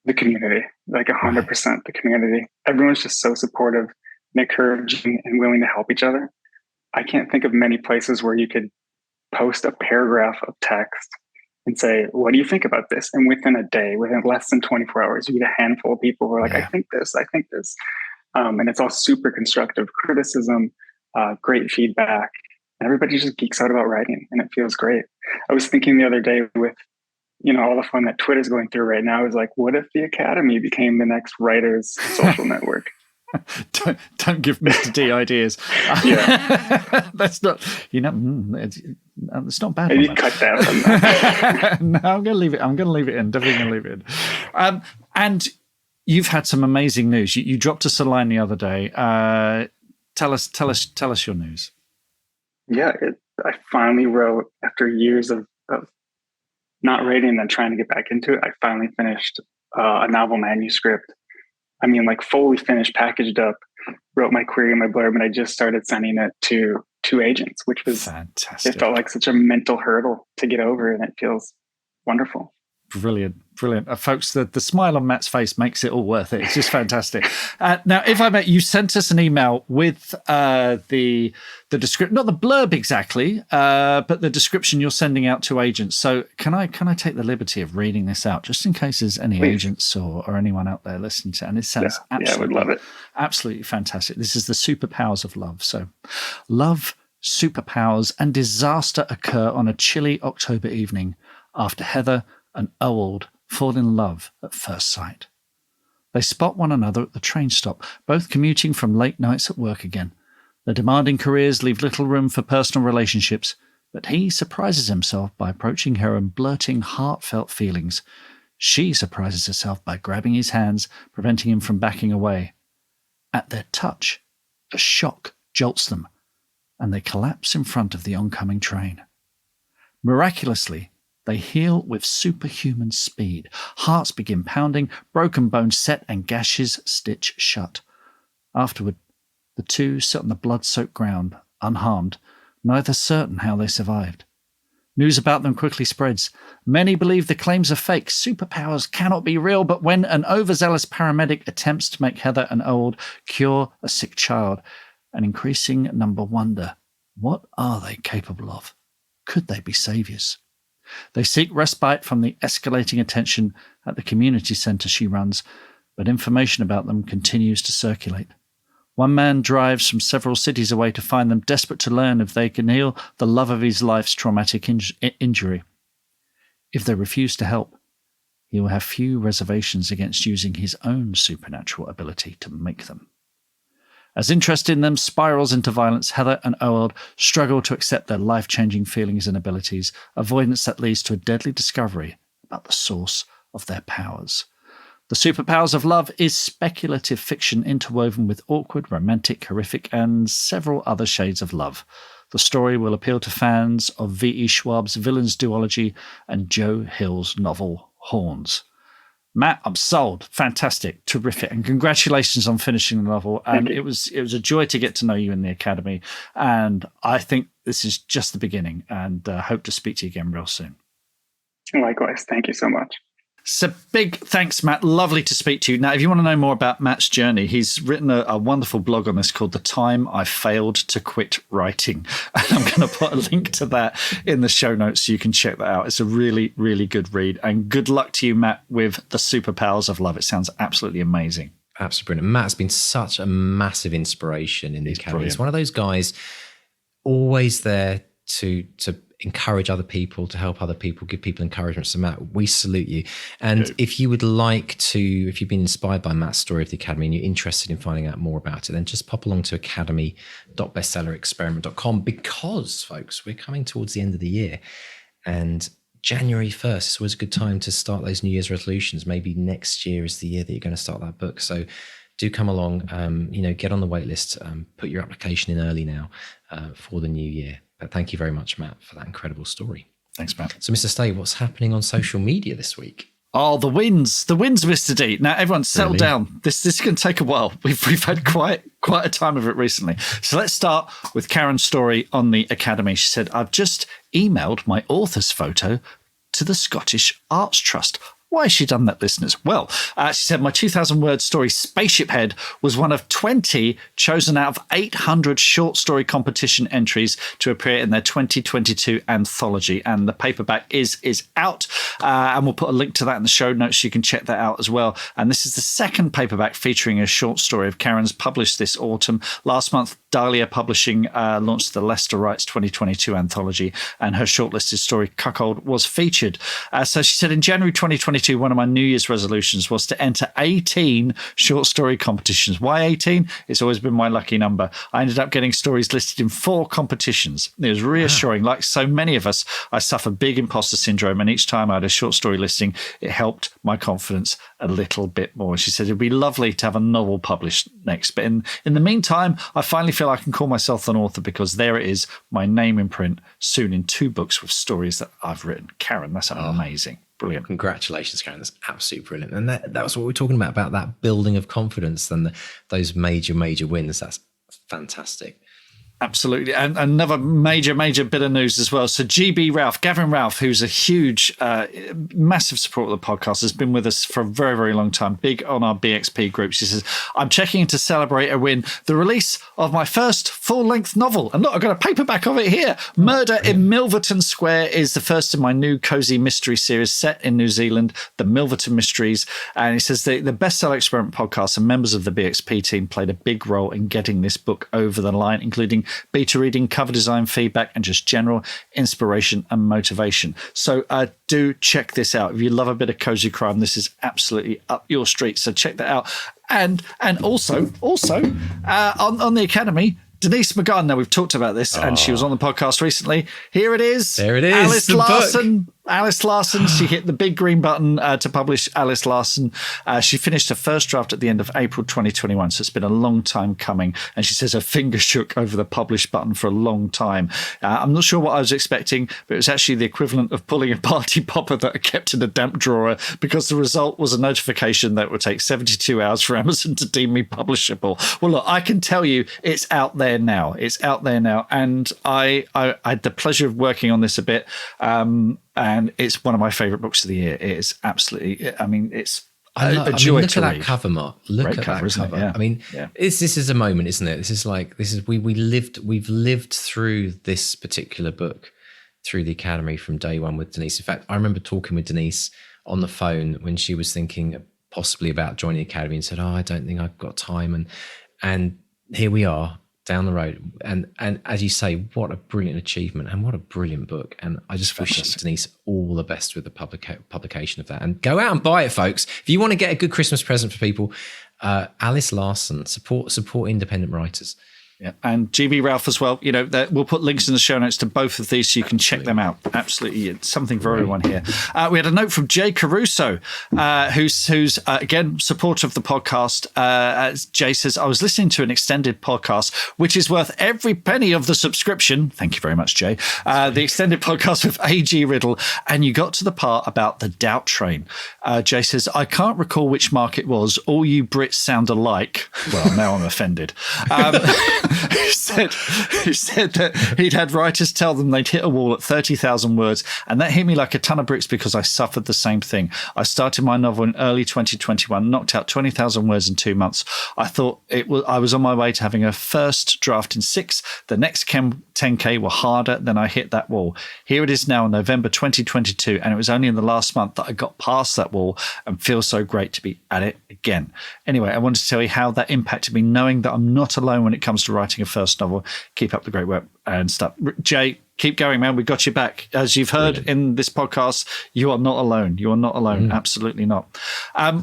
The community, like 100%. The community. Everyone's just so supportive, and encouraging, and willing to help each other. I can't think of many places where you could post a paragraph of text and say, what do you think about this? And within a day, within less than 24 hours, you get a handful of people who are like, I think this. And it's all super constructive criticism, great feedback. And everybody just geeks out about writing, and it feels great. I was thinking the other day with, all the fun that Twitter's going through right now, is like, what if the Academy became the next writers' social network? Don't give Mr. D ideas. Yeah. That's not, it's not bad. Maybe cut that from that. No, I'm going to leave it. I'm going to leave it in. Definitely going to leave it in. And you've had some amazing news. You dropped us a line the other day. Tell us your news. Yeah, I finally wrote, after years of not writing and then trying to get back into it. I finally finished a novel manuscript. I mean, like fully finished, packaged up, wrote my query and my blurb, and I just started sending it to agents, which was fantastic. It felt like such a mental hurdle to get over, and it feels wonderful. Brilliant. Folks, the smile on Matt's face makes it all worth it. It's just fantastic. Now, if I may, you sent us an email with the description, not the blurb exactly, but the description you're sending out to agents. So can I take the liberty of reading this out, just in case there's any agents or anyone out there listening to it? And it sounds absolutely, I would love it. Absolutely fantastic. This is the superpowers of love. So, love, superpowers, and disaster occur on a chilly October evening after Heather and Owald fall in love at first sight. They spot one another at the train stop, both commuting from late nights at work again. Their demanding careers leave little room for personal relationships, but he surprises himself by approaching her and blurting heartfelt feelings. She surprises herself by grabbing his hands, preventing him from backing away. At their touch, a shock jolts them, and they collapse in front of the oncoming train. Miraculously, they heal with superhuman speed. Hearts begin pounding, broken bones set, and gashes stitch shut. Afterward, the two sit on the blood-soaked ground, unharmed, neither certain how they survived. News about them quickly spreads. Many believe the claims are fake. Superpowers cannot be real, but when an overzealous paramedic attempts to make Heather and Owald cure a sick child, an increasing number wonder, what are they capable of? Could they be saviors? They seek respite from the escalating attention at the community centre she runs, but information about them continues to circulate. One man drives from several cities away to find them, desperate to learn if they can heal the love of his life's traumatic injury. If they refuse to help, he will have few reservations against using his own supernatural ability to make them. As interest in them spirals into violence, Heather and Owald struggle to accept their life-changing feelings and abilities, avoidance that leads to a deadly discovery about the source of their powers. The Superpowers of Love is speculative fiction interwoven with awkward, romantic, horrific, and several other shades of love. The story will appeal to fans of V.E. Schwab's Villains Duology and Joe Hill's novel Horns. Matt, I'm sold. Fantastic. Terrific. And congratulations on finishing the novel. And it was a joy to get to know you in the Academy. And I think this is just the beginning, and hope to speak to you again real soon. Likewise. Thank you so much. So big thanks, Matt. Lovely to speak to you. Now, if you want to know more about Matt's journey, he's written a wonderful blog on this called The Time I Failed to Quit Writing. And I'm going to put a link to that in the show notes so you can check that out. It's a really, really good read. And good luck to you, Matt, with The Superpowers of Love. It sounds absolutely amazing. Absolutely brilliant. Matt's been such a massive inspiration in the Academy. Brilliant. He's one of those guys always there to encourage other people, to help other people, give people encouragement. So Matt, we salute you. And if you would like to, if you've been inspired by Matt's story of the Academy and you're interested in finding out more about it, then just pop along to academy.bestsellerexperiment.com, because folks, we're coming towards the end of the year, and January 1st is always a good time to start those New Year's resolutions. Maybe next year is the year that you're going to start that book. So do come along. Get on the wait list. Put your application in early now for the new year. But thank you very much, Matt, for that incredible story. Thanks, Matt. So, Mr. Stay, what's happening on social media this week? Oh, the wins, Mr. D. Now, everyone, settle down. This is going to take a while. We've had quite a time of it recently. So let's start with Karen's story on the Academy. She said, I've just emailed my author's photo to the Scottish Arts Trust. Why has she done that, listeners? Well, she said, my 2,000-word story, Spaceship Head, was one of 20 chosen out of 800 short story competition entries to appear in their 2022 anthology. And the paperback is out. And we'll put a link to that in the show notes. You can check that out as well. And this is the second paperback featuring a short story of Karen's, published this autumn. Last month, Dahlia Publishing launched the Leicester Writes 2022 anthology, and her shortlisted story, Cuckold, was featured. So she said, in January 2022, one of my New Year's resolutions was to enter 18 short story competitions. Why 18? It's always been my lucky number. I ended up getting stories listed in 4 competitions. It was reassuring. Wow. Like so many of us, I suffer big imposter syndrome, and each time I had a short story listing, it helped my confidence a little bit more. She said, it'd be lovely to have a novel published next. But in the meantime, I finally feel I can call myself an author, because there it is, my name in print, soon in 2 books with stories that I've written. Karen, that's amazing. Brilliant. Congratulations, Karen. That's absolutely brilliant. And that was what we're talking about that building of confidence and those major wins. That's fantastic. Absolutely. And another major bit of news as well. So Gavin Ralph, who's a huge, massive supporter of the podcast, has been with us for a very, very long time, big on our BXP group. She says, I'm checking in to celebrate a win, the release of my first full-length novel. And look, I've got a paperback of it here. Murder in Milverton Square is the first in my new cozy mystery series set in New Zealand, the Milverton Mysteries. And he says the Bestseller Experiment podcast and members of the BXP team played a big role in getting this book over the line, including beta reading, cover design feedback, and just general inspiration and motivation. So do check this out. If you love a bit of cozy crime, this is absolutely up your street. So check that out. And also on the Academy, Denise McGarn. Now, we've talked about this, and she was on the podcast recently. Here it is. There it is. Alice Larson. She hit the big green button to publish Alice Larson. She finished her first draft at the end of April 2021, so it's been a long time coming. And she says her finger shook over the publish button for a long time. I'm not sure what I was expecting, but it was actually the equivalent of pulling a party popper that I kept in a damp drawer, because the result was a notification that it would take 72 hours for Amazon to deem me publishable. Well, look, I can tell you it's out there now. It's out there now. And I had the pleasure of working on this a bit. And it's one of my favorite books of the year. It is absolutely, I mean, it's a joy look to at read. that cover, Mark. Look Great at cover, that isn't cover. it? Yeah. I mean, yeah. This is a moment, isn't it? We've lived through this particular book through the Academy from day one with Denise. In fact, I remember talking with Denise on the phone when she was thinking possibly about joining the Academy, and said, I don't think I've got time. And here we are, down the road, and as you say, what a brilliant achievement and what a brilliant book. And I just wish Denise all the best with the publication of that. And go out and buy it, folks. If you want to get a good Christmas present for people, Alice Larson, support independent writers. Yeah, and GB Ralph as well. You know, we'll put links in the show notes to both of these so you can check them out. Absolutely, it's something for everyone here. We had a note from Jay Caruso, who's again supporter of the podcast. As Jay says, I was listening to an extended podcast, which is worth every penny of the subscription. Thank you very much, Jay. The extended podcast with A.G. Riddle, and you got to the part about the Doubt Train. Jay says, I can't recall which mark it was. All you Brits sound alike. Well, now I'm offended. Who said that he'd had writers tell them they'd hit a wall at 30,000 words, and that hit me like a ton of bricks because I suffered the same thing. I started my novel in early 2021, knocked out 20,000 words in 2 months. I thought I was on my way to having a first draft in 6. The next 10K were harder, then I hit that wall. Here it is now, November 2022, and it was only in the last month that I got past that wall, and feels so great to be at it again. Anyway, I wanted to tell you how that impacted me, knowing that I'm not alone when it comes to writing a first novel. Keep up the great work and stuff. Jay, keep going, man. We got you back. As you've heard in this podcast, you are not alone. You are not alone. Absolutely not.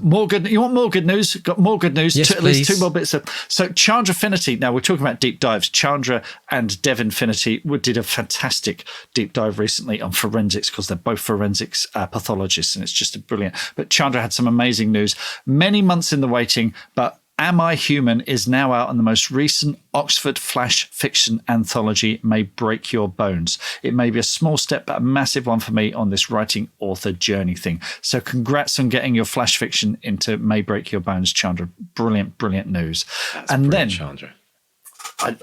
More good. You want more good news? Got more good news? Yes, at least 2 more bits. So Chandra Finity. Now we're talking about deep dives. Chandra and Devin Finity did a fantastic deep dive recently on forensics, because they're both forensics pathologists, and it's just brilliant. But Chandra had some amazing news. Many months in the waiting, but Am I Human is now out in the most recent Oxford flash fiction anthology, May Break Your Bones. It may be a small step, but a massive one for me on this writing author journey thing. So congrats on getting your flash fiction into May Break Your Bones, Chandra. Brilliant, brilliant news. That's and brilliant, then, Chandra.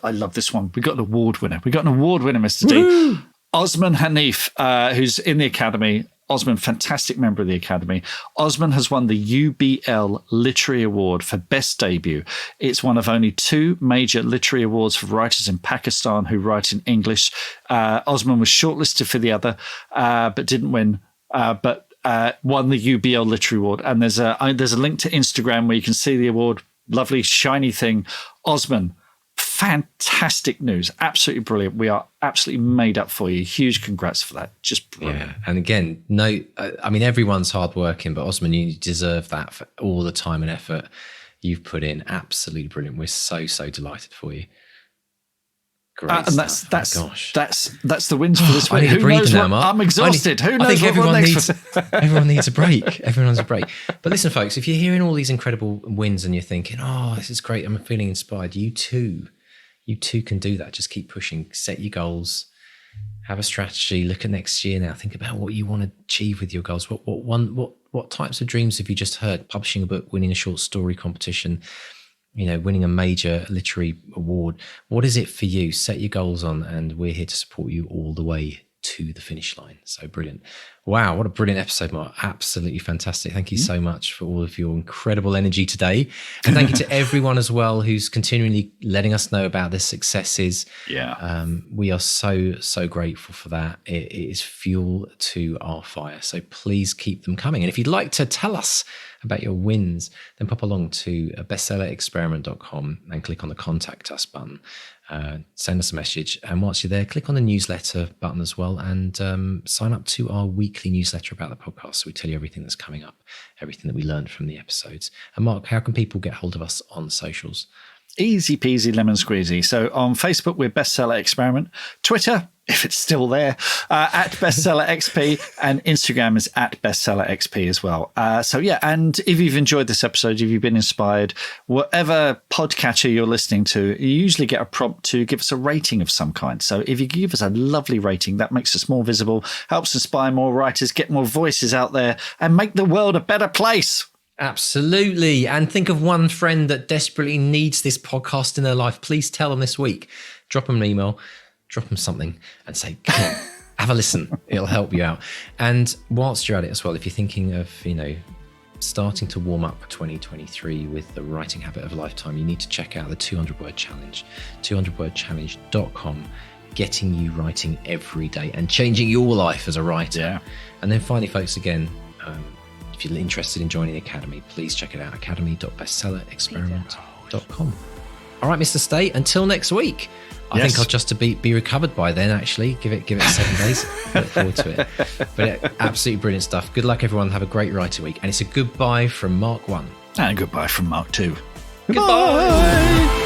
I love this one. We got an award winner. Mr. D. Osman Hanif, who's in the Academy. Osman, fantastic member of the Academy. Osman has won the UBL Literary Award for Best Debut. It's one of only 2 major literary awards for writers in Pakistan who write in English. Osman was shortlisted for the other, but didn't win, but won the UBL Literary Award. And there's a link to Instagram where you can see the award. Lovely, shiny thing. Osman, fantastic news. Absolutely brilliant. We are absolutely made up for you. Huge congrats for that. Just brilliant. Yeah. And again, everyone's hardworking, but Osman, you deserve that for all the time and effort you've put in. Absolutely brilliant. We're so delighted for you. Great and stuff. that's the wins for this week. I need a breather now, Mark. I'm exhausted. Who knows? I think everyone needs a break. Everyone needs a break. But listen, folks, if you're hearing all these incredible wins and you're thinking, "Oh, this is great. I'm feeling inspired," you too can do that. Just keep pushing. Set your goals. Have a strategy. Look at next year now. Think about what you want to achieve with your goals. What types of dreams have you just heard? Publishing a book, winning a short story competition, winning a major literary award. What is it for you? Set your goals on, and we're here to support you all the way to the finish line. So brilliant. Wow, what a brilliant episode, Mark. Absolutely fantastic. Thank you so much for all of your incredible energy today. And thank you to everyone as well who's continually letting us know about their successes. Yeah. We are so grateful for that. It is fuel to our fire. So please keep them coming. And if you'd like to tell us about your wins, then pop along to bestsellerexperiment.com and click on the Contact Us button. Send us a message, and once you're there, click on the newsletter button as well, and sign up to our weekly newsletter about the podcast, so we tell you everything that's coming up, everything that we learned from the episodes. And Mark, how can people get hold of us on socials? Easy peasy lemon squeezy. So on Facebook, we're Bestseller Experiment. Twitter, if it's still there, at Bestseller XP, and Instagram is at Bestseller XP as well. And if you've enjoyed this episode, if you've been inspired, whatever podcatcher you're listening to, you usually get a prompt to give us a rating of some kind. So if you give us a lovely rating, that makes us more visible, helps inspire more writers, get more voices out there, and make the world a better place. Absolutely. And think of one friend that desperately needs this podcast in their life. Please tell them this week. Drop them an email, drop them something, and say, come on, have a listen. It'll help you out. And whilst you're at it as well, if you're thinking of, starting to warm up for 2023 with the writing habit of a lifetime, you need to check out the 200-word challenge, 200wordchallenge.com, getting you writing every day and changing your life as a writer. Yeah. And then finally, folks, again, if you're interested in joining the Academy, please check it out, academy.bestsellerexperiment.com. All right, Mr. Stay, until next week. I think I'll just be recovered by then, actually. Give it 7 days. Look forward to it. But absolutely brilliant stuff. Good luck, everyone. Have a great writing week. And it's a goodbye from Mark 1. And goodbye from Mark 2. Goodbye.